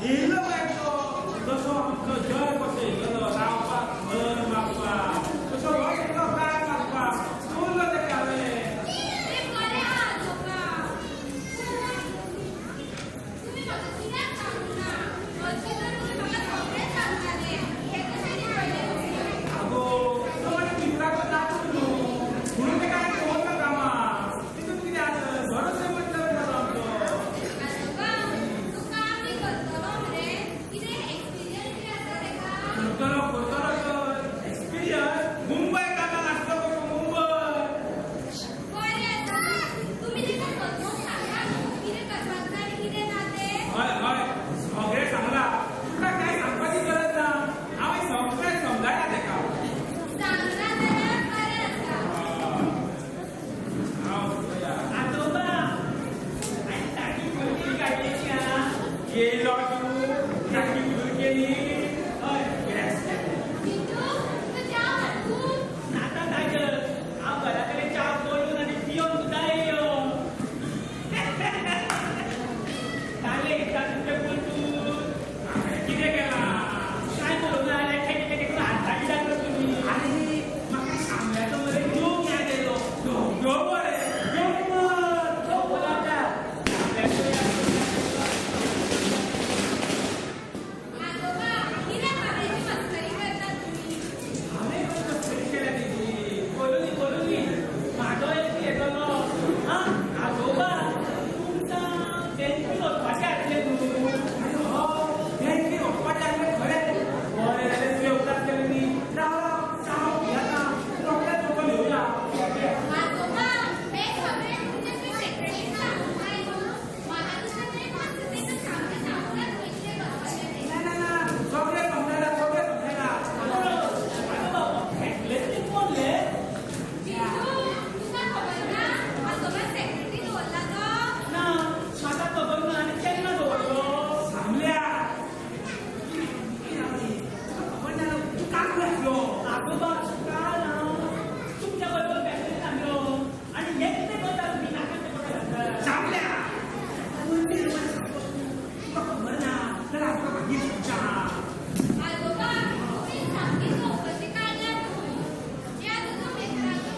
येयलो बायको जसो आमचो जय कसो येयलो केली
हय
गॅस केली.
चिंटू तू च्या हाडून
नाता दाजर हांव घरा कडेन च्या बोलून आनी पियोन सुद्दां येयो काले एकदा तुमचे बोलतून
कितें केला
काय करूं ना ठेके ठेके करून हात धाडटा तर तुमी
आणि म्हाका सांगल्याचो मरे जोक याद येयलो यो बरे यो मत
तो बोलावता
आजोबा कित्याक बाबड्याची मस्करी करता तुम्ही
हांवें खंय मस्करी केल्या तेजी
बोलूनी म्हाजो एक येतलो हां आजोबा तुमकां बँकेन वचपाचें आसलें न्हू
बँकेन वचपाचें आसलें खरें बरें जालें तुवें उदक केलें न्ही राव चाव घेता रोखडेंच वचून येवया
आजोबा हे सगळे तुमचे सेक्रेटरी सांगून काय न्हू मला तुमचे ते मातशें सामकें सांगून कितले करपाचें तें
ना सगळें समजला
आजोबा घेतलें बोलले
चिंटू तुका खबर ना आजोबा सेक्रेटरी दवरला तो
ना म्हाका खबर ना आनी केन्ना दवरलो
सांगल्या खबर ना तूं काकू आसलो
आजोबा काल हांव तुमच्या बरोबर बँकेन सांगलो आनी एकटे करता तुमी नाकाचे पडटा
सांगल्या तुका खबर ना जाल्यार आमकां मागीर सांगता
आजोबा तुम्ही सामकी चौकशी काढल्या न्हू या तुजो मित्राचो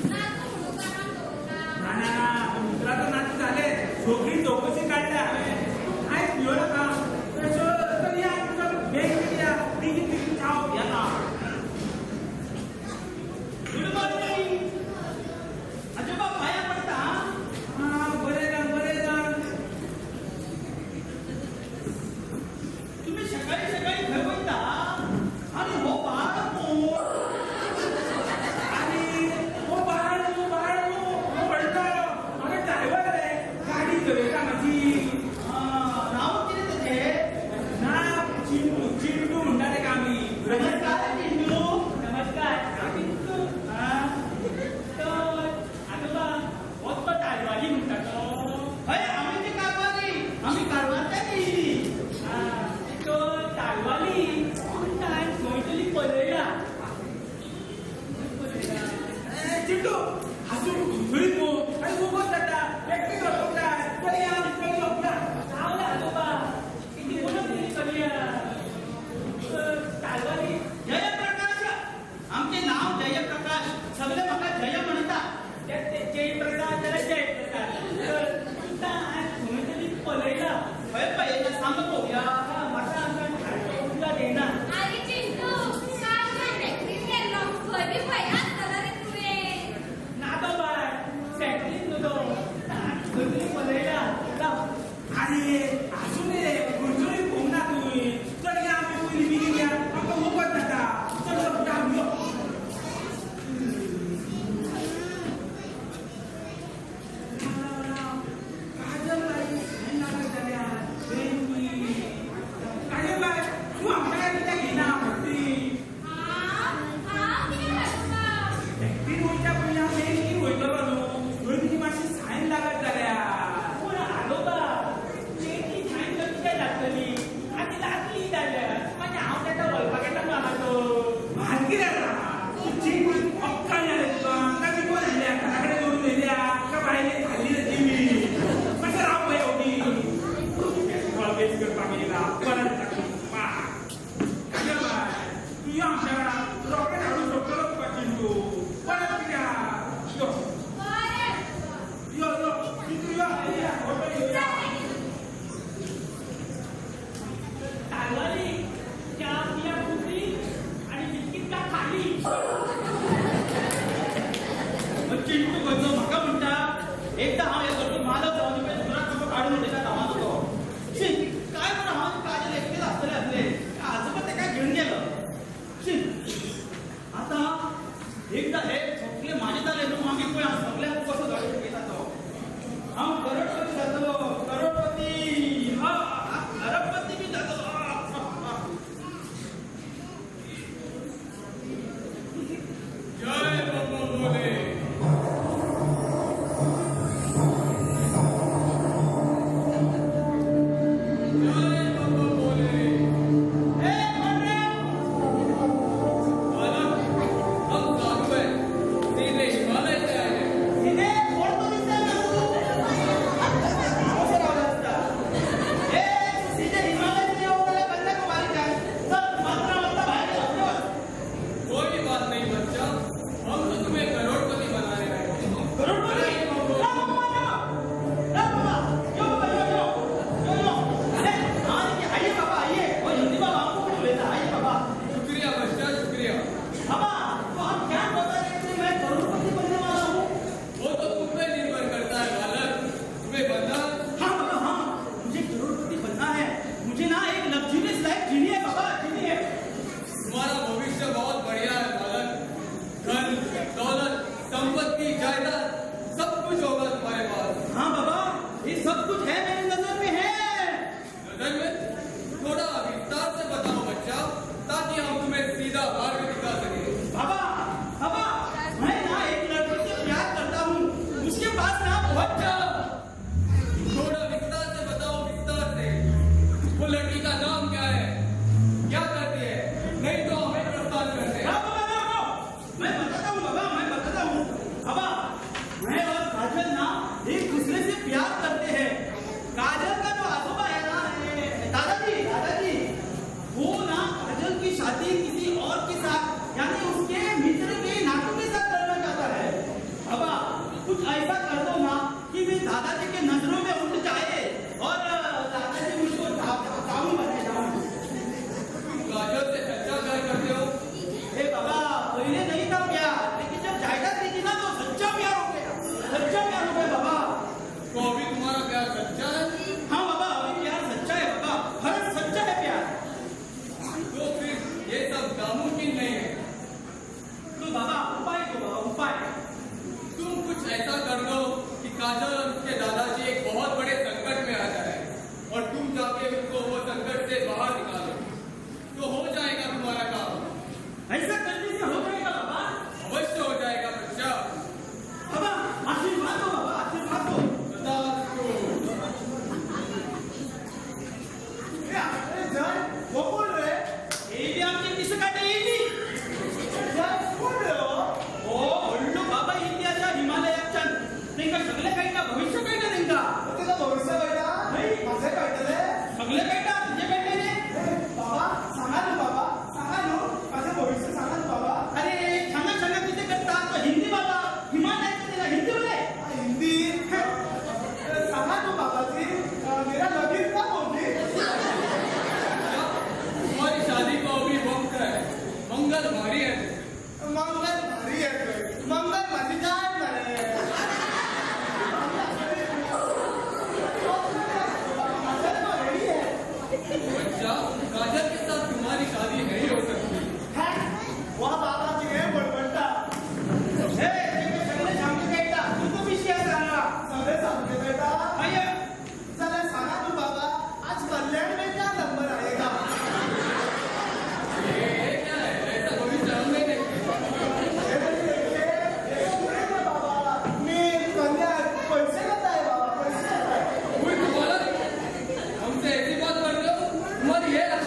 नातू म्हणून कामाक दवरला
ना मित्राचो नातू जाले सगळी चौकशी काडल्या हांवें आयज पियो नाका तर या तुका बँकेत या बेगीन बेगीन चाव घेता
गुड मॉर्निंग आजोबा पाया पडटा
बरें जाण
तुम्ही सकाळी सकाळी खंय वयता आनी हो बाळ कोण
आणि हो बाळ हो पळटा हांवें ड्रायव्हर रे गाडी चलयता म्हाजी
नांव कितें तेजें
ना चिंटू म्हणटा तेका आमी
नमस्कार चिंटू नमस्कार चिंटू तर आजोबा हो तो तालवाली म्हणटा तो हय आमी ती कारवारी आमी कारवारच्यान येयली तो तालवाली तुमकां खंय तरी पळयला
चिंटू हातून घुसळीत न्हू आनी वगत जाता एकटी वचूंक जाय चलया चलया
चावला आजोबा किती वळख तरी करूया तालवाली जयप्रकाश आमचे नाव जयप्रकाश सगळे म्हाका जय म्हणटात जयप्रकाश जाल्यार जयप्रकाश तुमकां खंय तरी पळयला खंय पळयला सांग पळोवया म्हाका हांगा उदका येना
आरे चिंटू काल मैं टॅक्सीन गेल्लो खंय बी पळयला आसतलो रे तुवें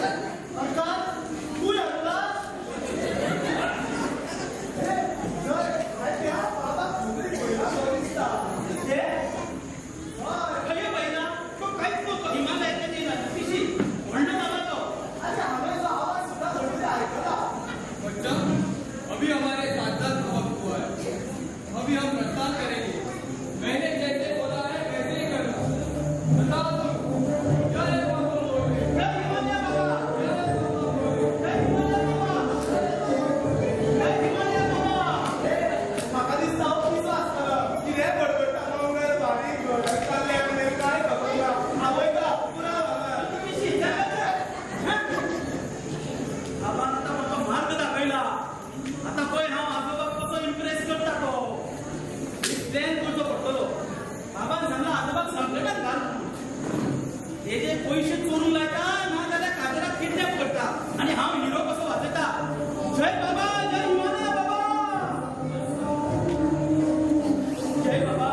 अर्थात तू यातला त्या बाबा कुठे पहिला दिसता
हे पहिला तो काहीच नव्हतो हिमालयात येणार पिशी म्हणणं बाबा तो
अरे हमें आवाज सुद्धा थोडी ऐकला
बच्चा अभी हमारे साथ साथ वक्त हुआ है अभी हम प्रस्थान करेंगे मैंने जैसे बोला है वैसे ही करना बताओ तुम क्या है
जय हिमालय बाबा जय हिमालय बाबा जय हिमालय बाबा म्हाका दिसता हांव पिसो आसतलो कितें बडबडटा मंगळ भारी घडटाले आनी काय खबर ना आवयता पुरा
पिशी बाबा आता म्हाका मार्ग दाखयला आता पळय हांव आजोबाक कसो इम्प्रेस करता तो प्लॅन करचो पडटलो बाबान सांगला आजोबाक संकटात घाल हे जे पयशे चोरून लायता ना जाल्यार काजराक किडनॅप करता आनी हांव हिरो कसो वाजयता जय बाबा जय हिमालय बाबा जय बाबा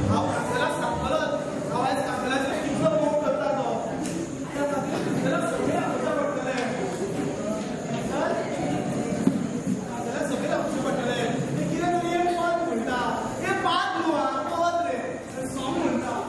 हांव काजलाक सांगतलो हांव आयज काजलाचेर कितलो मोग करता तो त्या खातीर काजलाक सगळें आपोवचें पडटलें काजलाक सगळें आपोवचें पडटलें तें कितें तरी एक पद म्हणटा तें पाद न्हू आं पद रे तें सॉंग म्हणटा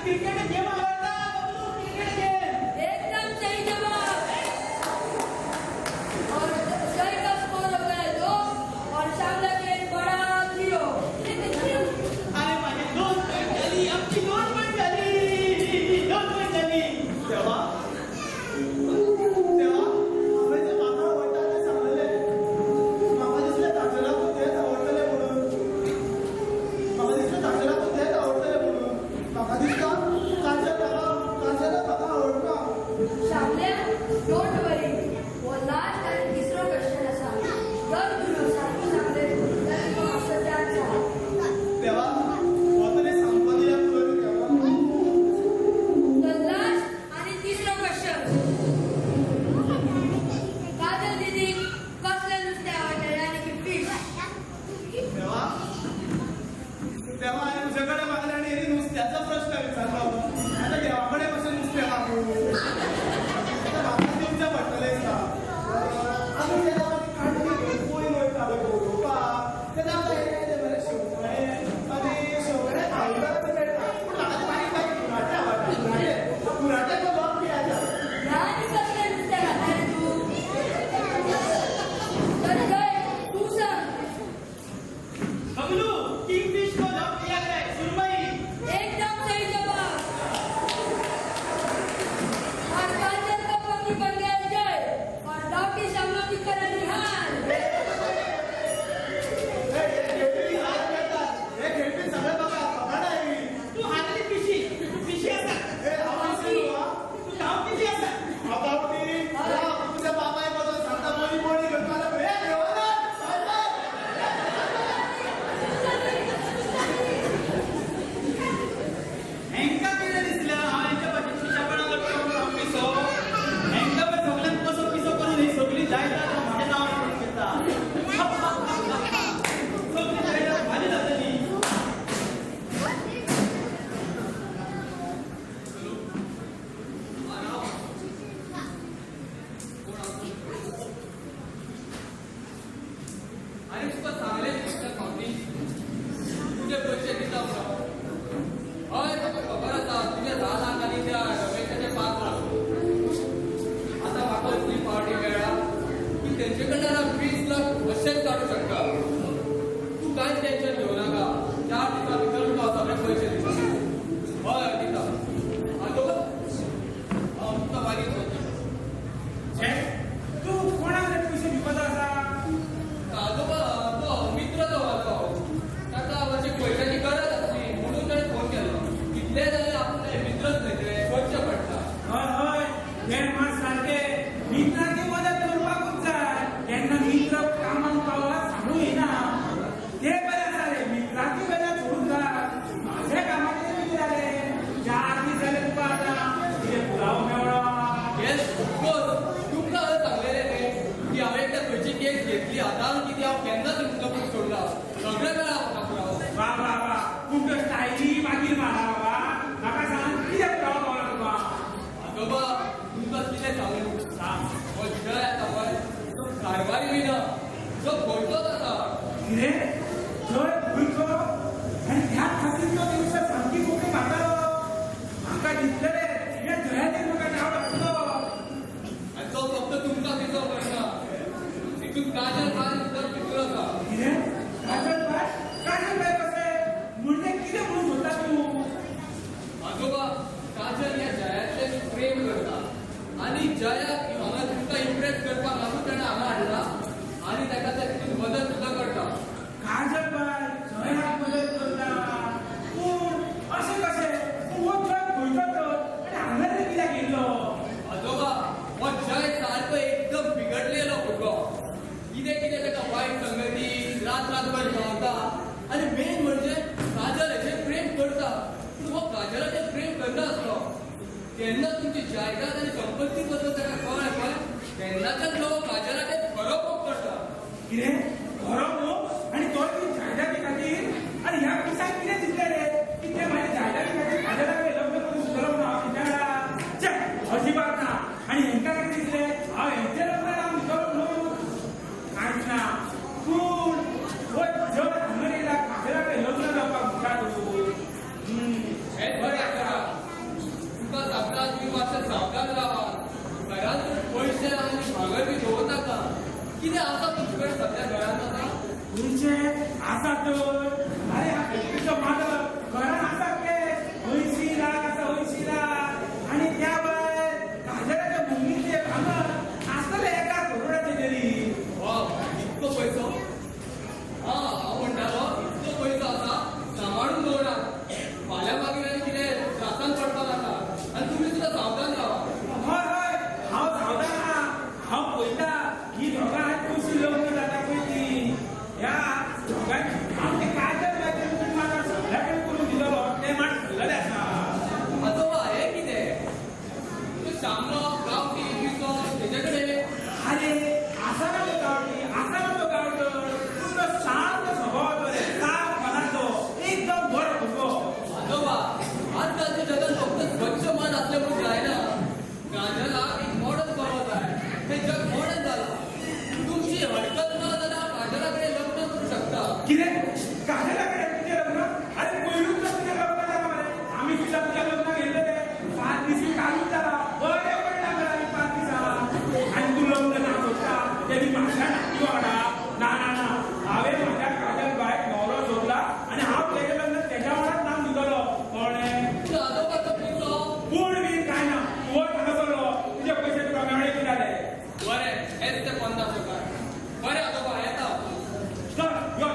क्रिकेट गेम आवडता बबलू, क्रिकेट गेम.
एकदम सही जवाब और सही का स्कोर हो गया 2 और सामने गेंद बड़ा 0.
अरे माझे 2 पॉइंट झाली, आमची 2 पॉइंट झाली, 2 पॉइंट झाली. तेव्हा
आम्ही जे माका आवडटा ते सांगलेले. म्हाका दिसलें धाकटुलाकूय तेच आवडटलें म्हणून. म्हाका दिसता काजल म्हाका आवडटा.
सामने डोंट वरी वो लास्ट आणि तिसरो क्वेश्चन असा जर तुला सारखं सांगले तर तो असं द्यायचा.
तेव्हा हो तरी सांगपा दिल्या पुरो तेव्हा.
The last आणि तिसरो क्वेश्चन काजल दीदी कसले नुसते आवडले आणि की फिश.
तेव्हा हांवें तुजे कडेन मागलें आनी हेणी नुस्त्याचो प्रश्न विचारलो. आतां देवा कडेन कशें नुस्तें मागूं? आतां म्हाका दिवचें पडटलें दिसता. आमी जेन्ना मागीर काणकोण घेवन पयन वयताले भोंवडोवपाक तेन्ना आमकां हे बरें शेवगणे आनी शेवगणे खावपाक मेळटा. पूण म्हाका ते बारीक बारीक खुराटे आवडटा. खुराट्याचो लोक पियाचा.
आणि कसले नुसते खाताय तू. तर जय तू सांग.
बबलू, किंगफिश को जॉब किया गया है, सुरमई.
एकदम सही जवाब और काजल का पति बन गया जय और लौटी सामने करा निहाल.
हे खेळपी हात मेळटात. हे खेळपी सगळे बघा पकडा.
तू हाताली पिशी असा.
हे हांव विसरलो हा.
तू धाव किती असा.
आवडटी. तुझ्या बाबाय बद्दल सांगता बोली बोली घेऊन मला हे देवाला
हेंका कितें दिसलें हांव हेंच्या फाटीं पिशापणां करता म्हणून पिसो. हेंका पळय सगळ्यांक कसो पिसो करून ही सगळी जायदाद म्हाज्या नांवार करून घेता. सगळी जायदाद म्हाजी जातली.
आणि तुका सांगले तुझे पैसे दिता म्हणून. हय म्हाका खबर आसा तुजे 10 लाख आनी त्या रमेशाचे 5 लाख. आता म्हाका असली पार्टी मेळ्ळा की तेंचे कडल्यान 20 लाख अशेंच काडूं शकता. तू कांयच टेन्शन घेवं नाका. 4 दिसां भितर तुका सगळे पयशे दिता. हय दिता. आजो तुका मागीर करता.
छे, तू कोणाक रे पयशे दिवपाचो आसा?
आजोबा तो मित्र जो आसा ताका मातशी पयशांची गरज आसली म्हणून ताणें फोन केलो. कितले जाल्यार आपले मित्रच न्हय ते करचे पडटा.
हय हय, हे मात सारके. मित्राची मदत करपाकूच जाय. केन्ना मित्र कामाक पावला सांगूं येना. ते बरें आसा रे, मित्राची गरज सोडून जाय. माझ्या कामाचे मित्र रे. 4 दीस जाले तुका आतां कितें पुरावो मेळ्ळो.
येस ऑफकोर्स तुमकां हांवें सांगलेलें न्ही की हांवें एकदा खंयची केस घेतली आतां कितें हांव केन्नाच तुमकां पूण सोडला. सगळे मेळ्ळा म्हाका पुरावो.
वा वा वा, तुमकां स्टायली मागीर मारा बाबा. म्हाका सांग कितें पुरावो पावला तुका?
आजोबा तुमकां कितें सांगू सांग. हो जय आसा पळय तो कारवारी बी ना. तो गोंयचोच आसा.
कितें? जय गोंयचो? आनी ह्या खातीर तो दिवसा सामकी कोंकणी मारतालो. म्हाका दिसलें रे हे जयाचेर म्हाका डावट आसलो.
आनी तो फक्त तुमकां पिसो करना. तितून काजल बाय सुद्दां भितर आसा.
कितें? काजल बाय? काजल बाय कशें? म्हणजे कितें म्हणून सोदता तूं?
आजोबा काजल ह्या जयातले प्रेम करता आणि जयाक हांगा तुमकां इम्प्रेस करपाक लागून ताणें हांगा हाडला आणि ताका ते तितून मदत सुद्दां करता.
काजल बाय जयाक मदत करता. पूण अशें कशें? पूण हो जय गोंयचो तर आनी हांगा रे कित्याक येयल्लो?
आजोबा हो जय सारको एकदम बिघडलेलो भुरगो. कितें कितें ताका वायट संगती रात रातभर धांवता आणि मेन म्हणजे काजल हेचेर प्रेम करता. पूण हो काजलाचेर प्रेम करनासलो. जेन्ना तुमची जायदाद आणि संपत्ती बद्दल ताका कळ्ळें पळय तेन्नाच्यान तो काजलाचेर खरो मोग करता.
कितें? खरो मोग? आनी तो ती जायदादी खातीर? आनी ह्या पिसाक कितें दिसलें रे? की ते म्हाज्या जायदादी खातीर काजला कडेन लग्न करून सुदारप ना हांव कित्याक? छे, अजिबात ना. आनी हेंकां कितें दिसलें? हांव हेंचेर लग्न लावन सुदारप न्हू. कांयच ना. पूण हो जय हांगा येयला काजला कडेन लग्न जावपाक म्हणटा तूं.
हेच बरें आसा.
जोड अरे हा व्यक्तीचं मालक घरात असा केस होईशिला कसा होईशिला आणि त्यावर काजळाच्या भूमीचे भांगर असलं एका करोडाचे तरी
वा इतकं पैसा हा म्हणटालो इतकं पैसा असा सांभाळून दवरा फाल्यां मागीर कितें त्रासान पडपाक जाता आनी तुमी सुद्दां सावधान रावा
होय होय हांव सावधान आहा हांव पळयता ही दोगां कशी लग्न जाता पळय ती ह्या दोगांची हांव ते काजळ बायचे तुमी म्हाका सगळ्याकडे करून दिलोलो ते मात सल्लले आसा
आजोबा हे कितें तो शामलो गांवठी पिसो तेजे कडेन
अरे असा ना तो गावठी असा ना तो गावठो तुमचो शांत स्वभावाचो रे साफ मनाचो एकदम बरो भुरगो
आजोबा आजकालच्या जगात फक्त स्वच्छ मन असले म्हणून जायना काजलाक एक मॉडर्न करो जाय हे जग मॉडर्न जालां तुमची हरकत न जाल्यार काजला कडेन लग्न करू शकता
कितें काजलाकडे तुझे लग्न अरे पयलूच तर तुझे लग्न जालां मरे आमी सुद्दां तुझ्या लग्न गेल्लेले 5 दिसी काढून जाला बरें पडला मरे आमी 5 दिसां आनी तूं लग्न ना सोदता ते बी म्हाज्या नाती वांगडा ना ना ना हांवें म्हाज्या काजल बायक न्हवरो सोदला आनी हांव तेजें लग्न तेज्या वांगडाच नांव दितलो कळ्ळें
तुजो आजोबाचो पिसो
पूण बी काय ना वोट हांगासरलो तुजे पयशे तुका मेळ्ळे की जाले
बरें हेच ते 50 रुपया बरें आजोबा येता
चल यो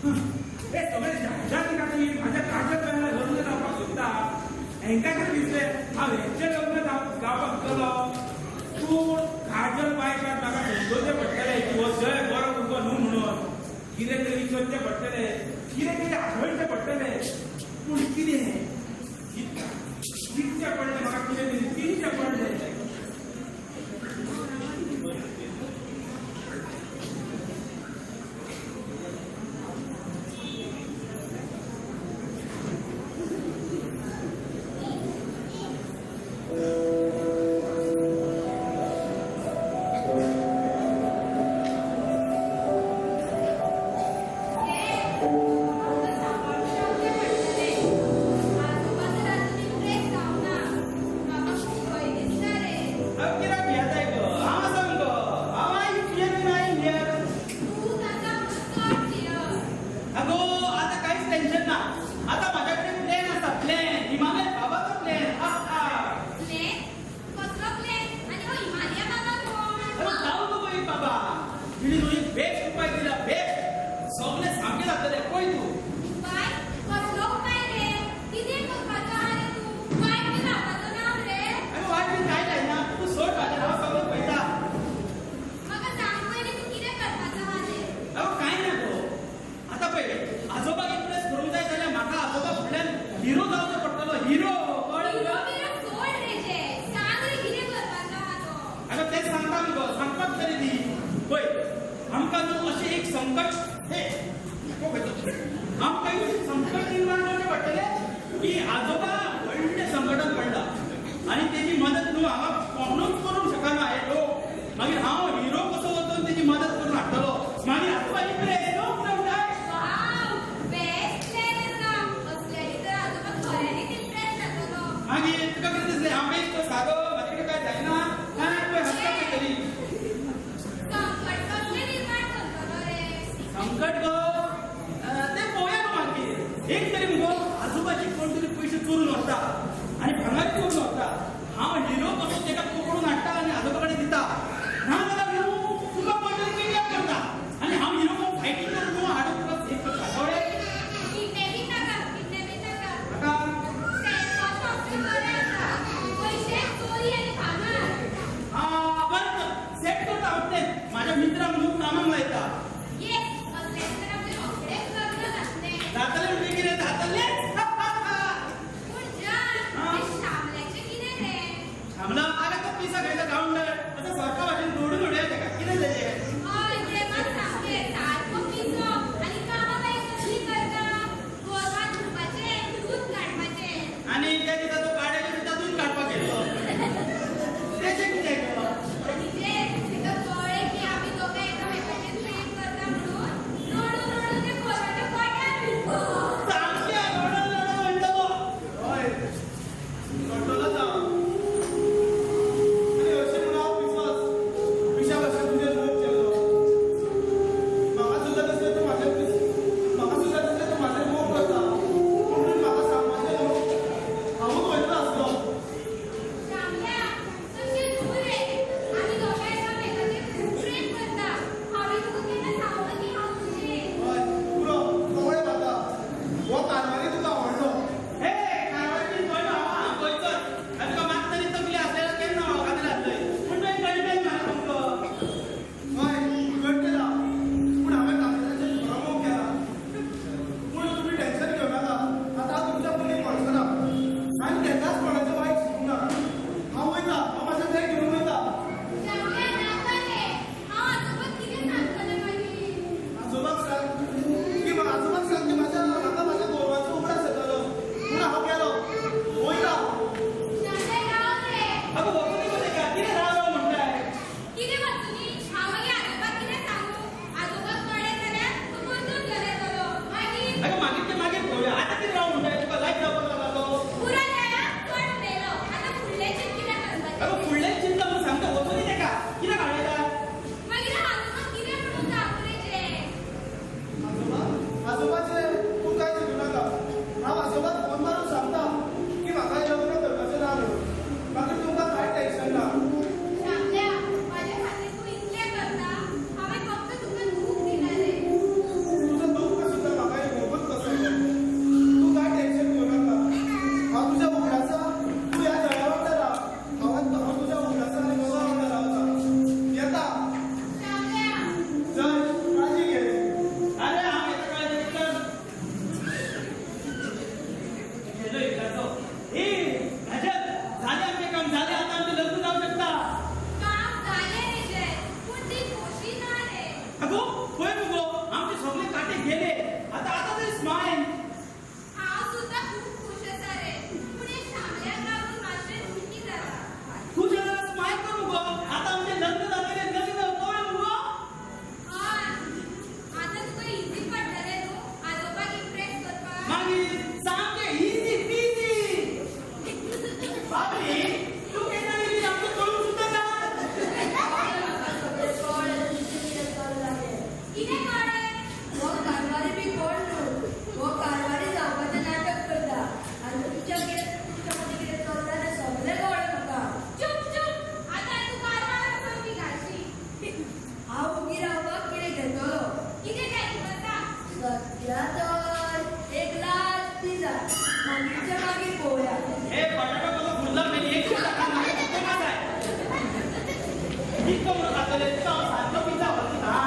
तूं हे सगळे जायराती खातीर म्हाज्या काजल बायला लग्न जावपाक सोदता हेंकां कितें दिसलें हांव हेंचें लग्न जावपाक गेलो पूण काजल बायकाक म्हाका समजोवचें पडटलें की हो जय बरो भुरगो न्हू म्हणून कितें तरी विचारचें पडटलें कितें तरी आठवणचें पडटलें पूण कितें चिंतचें पडलें म्हाका कितें तरी चिंतचें पडलें कित्याक भियेताय गो हांव आसा मगो हांव आई पियेत नाही भियेत अगो आता काहीच टेन्शन ना आता माझ्याकडे प्लॅन आसा प्लॅन हिमालय बाबाचो प्लॅन अरे जाऊ नको एक बाबा तिने तुझी बेस्ट उपाय दिला बेस्ट सगळे सामके जातले पळय तू अरे वाट बी काय जायना तू सोड माझ्या नाव सगळं पळयता अहो काय ना गो आता पळय आजोबा इम्प्रेस करूंक जाय जाल्यार म्हाका आजोबा फुडल्यान हिरो जावचो पडटलो हिरो कळ्ळें तुका अगं तेच सांगता मगो सांगपाक तरी दी पळय आमकां न्हू अशें एक संकट हे आमकां एक संकट निर्माण करचें पडटलें की आजोबा व्हडल्या संकटांत पडला आनी तेजी मदत न्हू हांगा कोणूच करूंक शकना हे लोक मागीर हांव हिरो कसो वचून तेजी मदत करून हाडटलो मागीर आजोबा इम्प्रेस लोक जावंक जाय मागीर तुका कितें दिसलें हांव बेस्ट तो सादो म्हाजे कडेन काय जायना काय पळय हसता पळय तरी संकट गो ते पळोवया गो मागीर एक तरी मुगो आजोबाची कोण तरी पयशे चोरून व्हरता आनी भांगार चोरून व्हरता हांव हिरो कसो तेका पकडून हाडटा आनी आजोबा कडेन दिता ना जाल्यार न्हू तुका पडटलें किडनॅप करता आनी हांव हिरो कोण फायटींग करून न्हू हाडून तुका सेफ करता कळ्ळें नाका बरें सेट करता हांव तें म्हाज्या मित्रांक न्हू कामाक लायता
Yes,
तिच्या मागे पोळ्या.
हे बटाटा कसं फुलला नाही एक टाका नाही तो माझा आहे इतकं म्हणून खातले सारखं पिझ्झा होती हा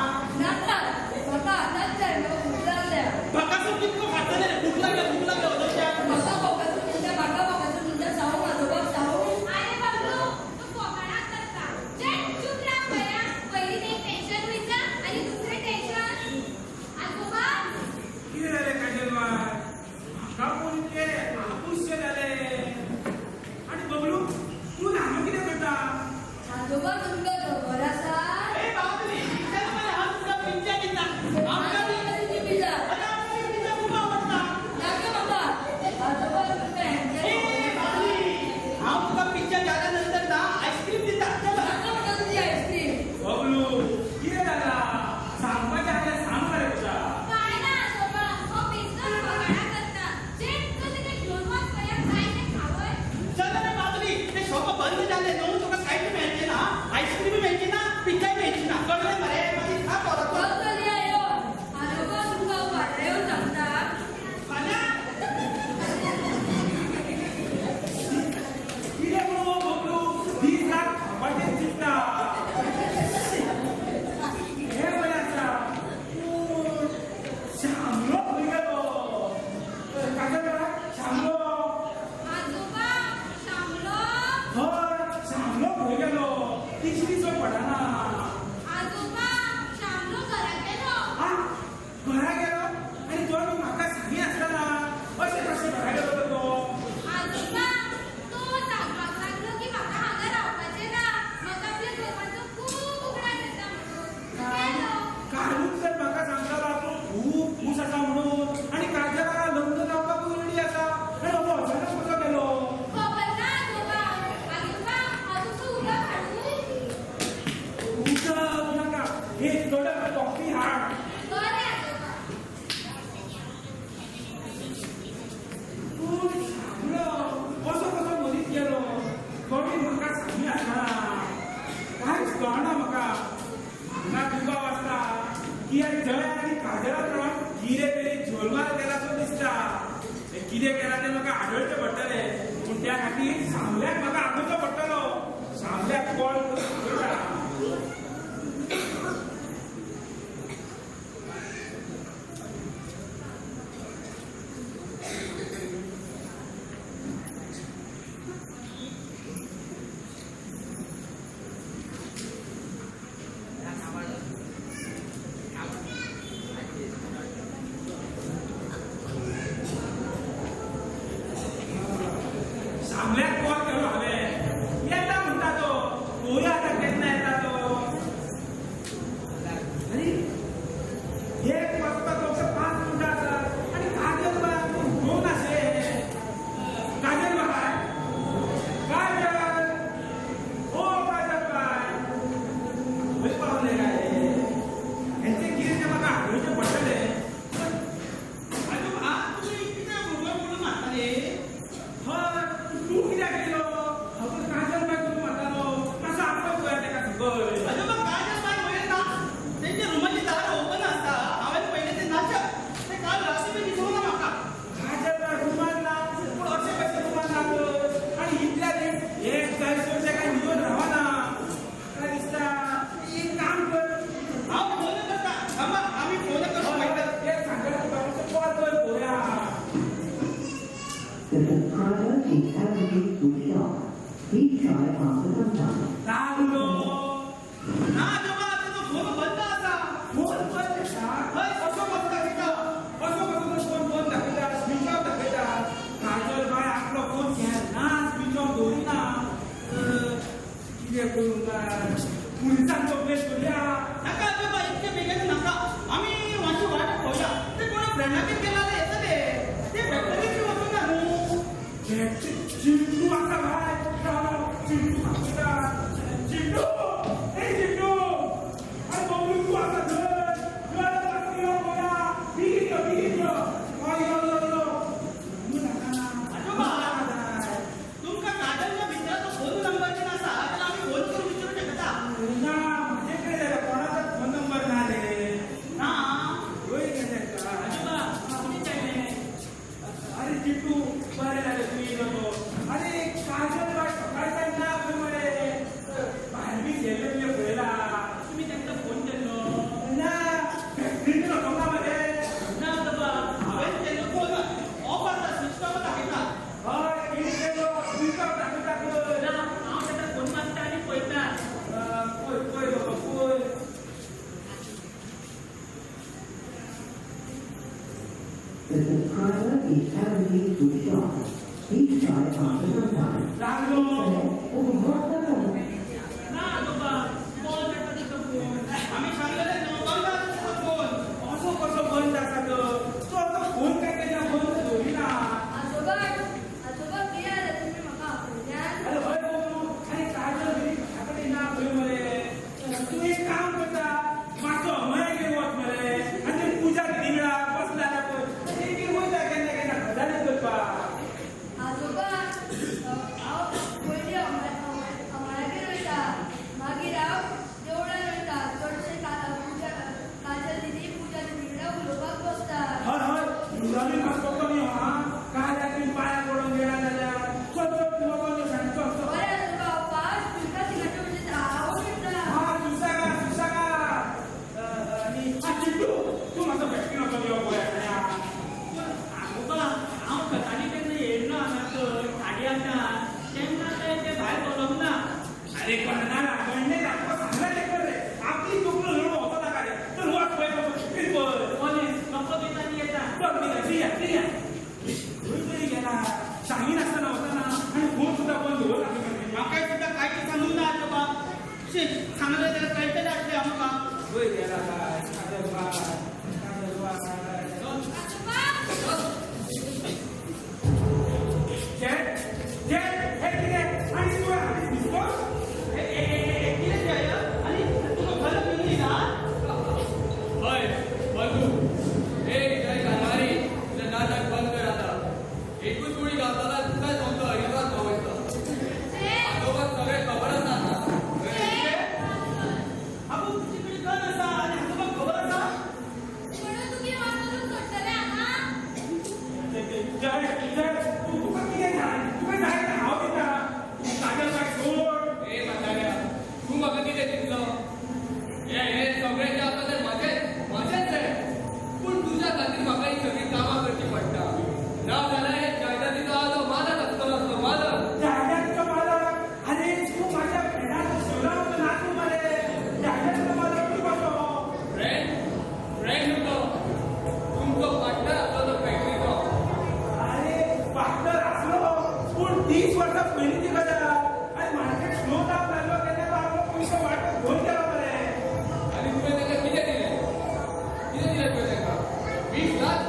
नाटकात स्वतः हातात जाय मग उतरल्या.
बकासून कितकं खातले भूक लागलं होतं त्या
बाका बोकाचं तुमच्या बाका बोकाचं तुमच्या साऊ आजोबा साऊ.
अरे बबलू तू कोकणात करता जे चुप राहा बया पहिली ते टेन्शन व्हायचं आणि दुसरे टेन्शन आजोबा
किती झाले काजलबाई का कोणी ते आपुष्य झाले आणि बबलू तू नाम किती करता
आजोबा तुमका खबर असा.
ए बापरे त्याला मला हा तुझा पिझ्झा घेतला आमका
कधी पिझ्झा
अरे आमका पिझ्झा खूप आवडता
टाका बाबा. आजोबा तुमच्या
ए
ह्यांच्या
बापरे हा तुझा पिझ्झा झाल्यानंतर ना आईस्क्रीम देतात चला
टाका बाबा तुझी आईस्क्रीम.
बबलू किती झाला सांगवायच्या आल्या सांग बरं तुझा
काय ना आजोबा हो बिझनेस कोकणात करता जे तू तिथे घेऊन मग बया काय ते खावं
चला रे बापरे ते शॉप बंद झाले नऊ तुका काय मिळते ना आईस्क्रीम मिळते ना पिझ्झा मिळते ना कळलं मरे माझी खा
बघ
थोडा
कधी आयो. आजोबा तुमका वाटल्यावर सांगता.
खाल्या
किती बबलू ही रात खावायचे चित्ता हे बयाचा श्यामलो होई गेलो काजलबाई श्यामलो
आजोबा शामलो
होय श्यामलो होई गेलो तिसरीचो पडना
आजोबा शामलो घरात गेलो
हा घरा गेलो आणि तो मी म्हाका सांगी आसतना अशें कशें घरा गेलो तर तो
आजोबा तो सांगपाक लागलो की म्हाका हांगा रावपाचें ना म्हाका आपल्या घरवाचो खूप उगडास येता म्हणून गेलो
कालूच तर म्हाका सांगतालो आपूण खूब खूश आसा म्हणून आणि काजलाला लग्न जावपाक रेडी आसा आनी बाबा अचानक कसो गेलो
खबर ना आजोबा आजोबा हांव तुका उदक हाडूं
उदक नाका एक थोडं कॉफी हाड
बरें आजोबा
पूण श्यामलो असो कसो मदींच गेलो कोणी म्हाका सांगी आसना कांयच कळना म्हाका हांगा दुबाव आसता कित्याक जय आनी काजला प्रमाण कितें तरी झोलमाल केलासो दिसता तें कितें केलां तें म्हाका आढळचें पडटलें पूण त्या खातीर सांगल्याक म्हाका आडोवचो पडटलो सांगल्याक कॉल करून सांगता सांगल्याक कॉल केलो हांवें येता म्हणटा तो पळोवया आतां केन्ना येता तो अरे एक वचपाक फक्त 5 मिनटां आसात आनी काजलबाई घेवन आशे काजलबाई काजल ओ काजलबाई खंय पावले काय हेंचें कितें तें म्हाका आडोवचें पडटलें
आजोबा तुम्ही किती मुलं मुलं मारताले
हय तूं कित्याक गेलो हांव काजलबाई करून म्हणटालो मातसो आपलो पळया तेका सकयल
आजोबा काजलबाई वयर ना त्यांच्या रुमाची दार ओपन असता हांवें पहिले ते नाचप ते काल रात्री मी दिसलो ना म्हाका
काजलबाई रुमाल ना पूण अशें कशें रुमाल ना तर आनी इतल्या तें एक जायसर तेका निवड रावना म्हाका दिसता एक काम कर
हांव फोन करता थांबा आम्ही फोन करतो माहिती
एक सांगता तुका मातसो कॉल कर पळोवया
The subscriber is currently switched off. Please try after some time.
लागलो
ना आजोबा आता तो फोन बंद असा
फोन कर तेका
हय कसो बंद तिथं
असो कसो तो फोन बंद दाखयता स्विच ऑफ दाखयता काजलबाई आपलो फोन घेना स्विच ऑफ दवरिना कितें करूं काय पुलिसांक कंप्लेन करुया
नाका आजोबा इतके बेगीन नाका आम्ही मातशी वाट पळोवया ते कोणा फ्रेंडाकीन गेल्यार येतले ते फॅक्टरीची वचून ना न्हू
चिंटू आसा भाय राव चिंटू आसा चिंटू ए चिंटू अरे बबलू तू आसा थंय बस यो बोला बिगीन यो हय यो तू नाका
आजोबा तुमका काजलच्या भितर तो फोन नंबर बीन आसा जाल्यार आमी फोन करून विचारूं शकता
ना माझे कडेन जाल्यार कोणा
good shot. Each try after some time.
लागलो
ना बाबा बॉल जाता तिथं फोन आम्ही सांगलेलं नव्हतं ना फोन
असं कसं बंद असा तो आता फोन काय त्याच्या बंद होई ना
आजोबा किती आले तुम्ही म्हाका आपल्यान
अरे होय बाबू आणि काजल घरी आपले ना होय मरे तू एक काम करता मागचो अमया घेऊन वच मरे आणि ते पूजा दिवळा बसला ना पण ते की होय केन्ना केन्ना गजाली करपा
आजोबा हांव पयलीं अमळागेर वयता मागीर हांव देवळान वयता चडशे काजल दिदी पूजा दिदी कडेन उलोवपाक बसता
हय हय मुलांनी मागतो न्ही हा काय जाती पाया पडून गेला जाल्यार चल लोकांनी सांगतो
बरें आजोबा हांव फास्ट तुमकां तिगाचे म्हणजे हांव वयता
हा सुसागा आणि चिट्टू तू माझा भेटकी नको यो गोया
बाबा हांव कथानी केन्ना येयलो हांगासर गाडी आसा तेन्ना ते भायर पडोंक ना
अरे करणार गणने दाखवा सांगला ते कर रे आपली चुकलो लढू होता ना रे तर वाट पळय बस
कोणी नको दिसांनी येता
बघ मी ठीक आहे तरी गेला सांगीन असताना होता ना आणि फोन सुद्धा बंद होत आहे
म्हाका सुद्धा कांय सांगूंक ना आजोबा शी सांगले जाल्यार कळटलें आसलें आमकां
होय गेला काय काजलवा जेट जेट हे किती आणि तू आणि डिस्पोज
कितें जाय आनी तुका खरें मेळ्ळी ना
हय बंधू एक जय कारभारी तुझं नाटक बंद कर आता एकूच गोळी घालताना तुका समजो हरिवाद भावयता आजोबा सगळे खबर आसा
आबू तुजे कडेन गन आसा आनी आजोबाक खबर आसा
म्हणून तुम्ही वापरून सोडतले हां
जय जय तू तुका कितें जाय तुका जाय ना हांव दिता काजल बाय सोड
ए म्हाताऱ्या तू म्हाका कितें दितलो हे सगळे जे आसा ते म्हाजेच रे पूण तुज्या खातीर म्हाका ही सगळी कामां करची पडटा ना जाल्यार हे जायदादीचो आजो मालक आसतलो असतो मालक
जायदादचो मालक अरे तू माझ्या फ्रेंडाचो शिवराम ना तू मरे जायदादचो मालक तू कसो
फ्रेंड तो तुमचो पार्टनर आसलो फॅक्टरीचो
अरे पार्टनर असलो पूण 30 वर्सां पयलींची गजाल आनी मार्केट स्लो जावंक लागलो तेन्ना तो आपलो पयसो वाटत घेवन गेलो मरे
आनी तुवें ताका कितें दिलें तुवें ताका 20 लाख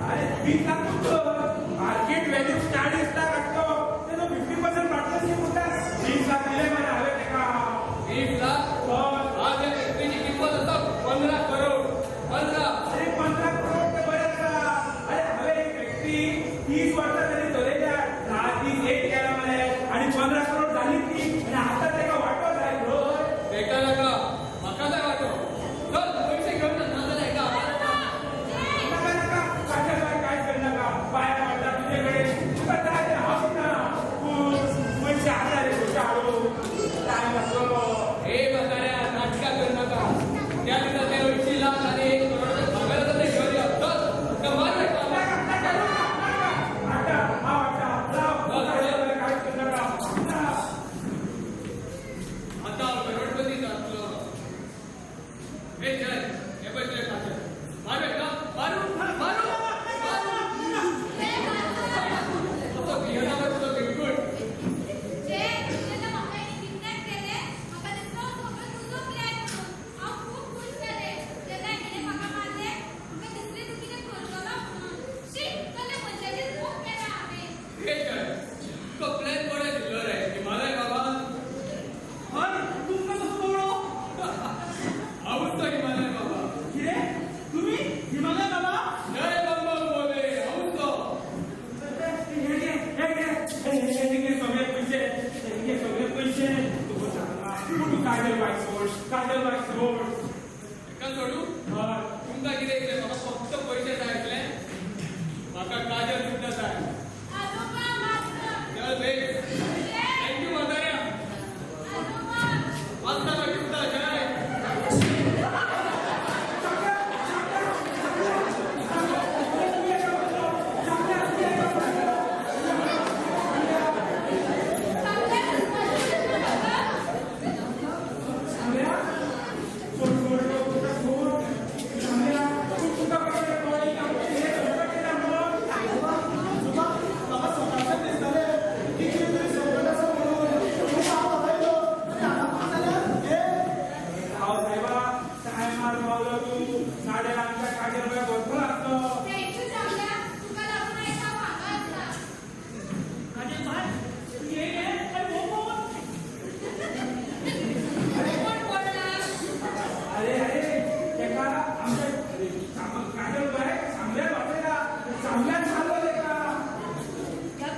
अरे 20 लाख तुझं मार्केट व्हॅल्यू 40 लाख असतो तेन्ना 50% पार्टनरशिप उरता 20 लाख दिले मरे हांवें ताका
20 लाख
हय
आज या फॅक्टरीची किंमत आसा 15 करोड 15
अरे 15 करोड ते बरें आसा अरे हांवें ही फॅक्टरी 30 वर्सां तरी चलयल्या 10 दीस एक केला मरे आनी 15 करोड जाली ती आनी आतां ताका वांटो जाय खंय
ताका नाका म्हाका जाय वाटो चल पयशे घेवन ना जाल्यार हेका
नाका नाका काजल बाय कांयच करनाका पांयां पडटा तुजे कडेन तुका जाय तें हांव दिता पूण पयशे हाडा रे पयशे हाडू टायम लागतलो
ए म्हाताऱ्या नाटकां कर नाका त्या दिसा ते 80 लाख आनी 1 करोड पगार आसा ते घेवन यो चल तुका मार
नाका नाका नाका हाडटा हांव हाडटा जाव काजल बाय कांयच करनाका
आता हांव करोडपती जातलो ए चल हे पळय तुजे खाते मार बेटा मारू मारू असो भियेनाका तुजो बिलकूल
जे जेन्ना म्हाका किडनॅप केले म्हाका दिसलो सगळं तुजो प्लॅन म्हणून हांव खूब खूश जालें जेन्ना हेणे म्हाका मारले म्हाका दिसलें तूं कितें करतलो म्हणून शी जाल्यार मज्जाचेर खूब केला हांवें
ए चल तुका प्लॅन कोणे दिल्लो रे हिमालय बाबा
हय तुमकां कसो कळ्ळो
हांवूच तो हिमालय बाबा
कितें तुमी हिमालय बाबा
जय बंबम बोले हांवूच तो
काजल बाय सोड
एका सोडू तुमकां कितें दिलें म्हाका फक्त पयशे जाय आसले म्हाका काजल सुद्दां जाय
आजोबा मात्र
चल बेग थँक्यू म्हाताऱ्या
आजोबा
वाचता मागीर सुद्दां जय
तुका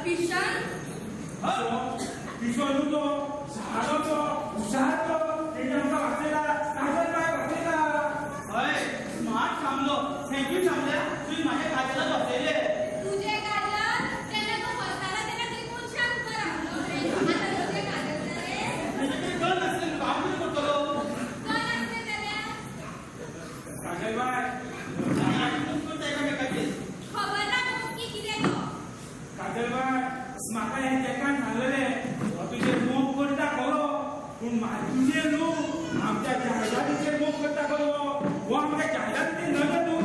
किशन
विश्वानू तो सारो तो हुशार तो तेणे आमकां वाचयला काजल बाय वाचयला
हय स्मार्ट थांबलो थँक्यू थांबल्या तुझी माझ्या काजला बसयले
तुझे काजल तेन्ना तो बसताना तेन्ना ती मनशाक उबो रावलो रे आता तुझे काजल रे
त्याच्याकडे गण नसले काम किती करतलो
कोण असते जाल्यार
काजल बाय
खबर ना नक्की कितें तो
काजल बाय म्हाका हे तेकान सांगलेलें हो तुजे मोग करता खरो पूण तुजे न्हू आमच्या जायरातीचेर मोग करता खरो हो आमच्या जायरातीचेर नजर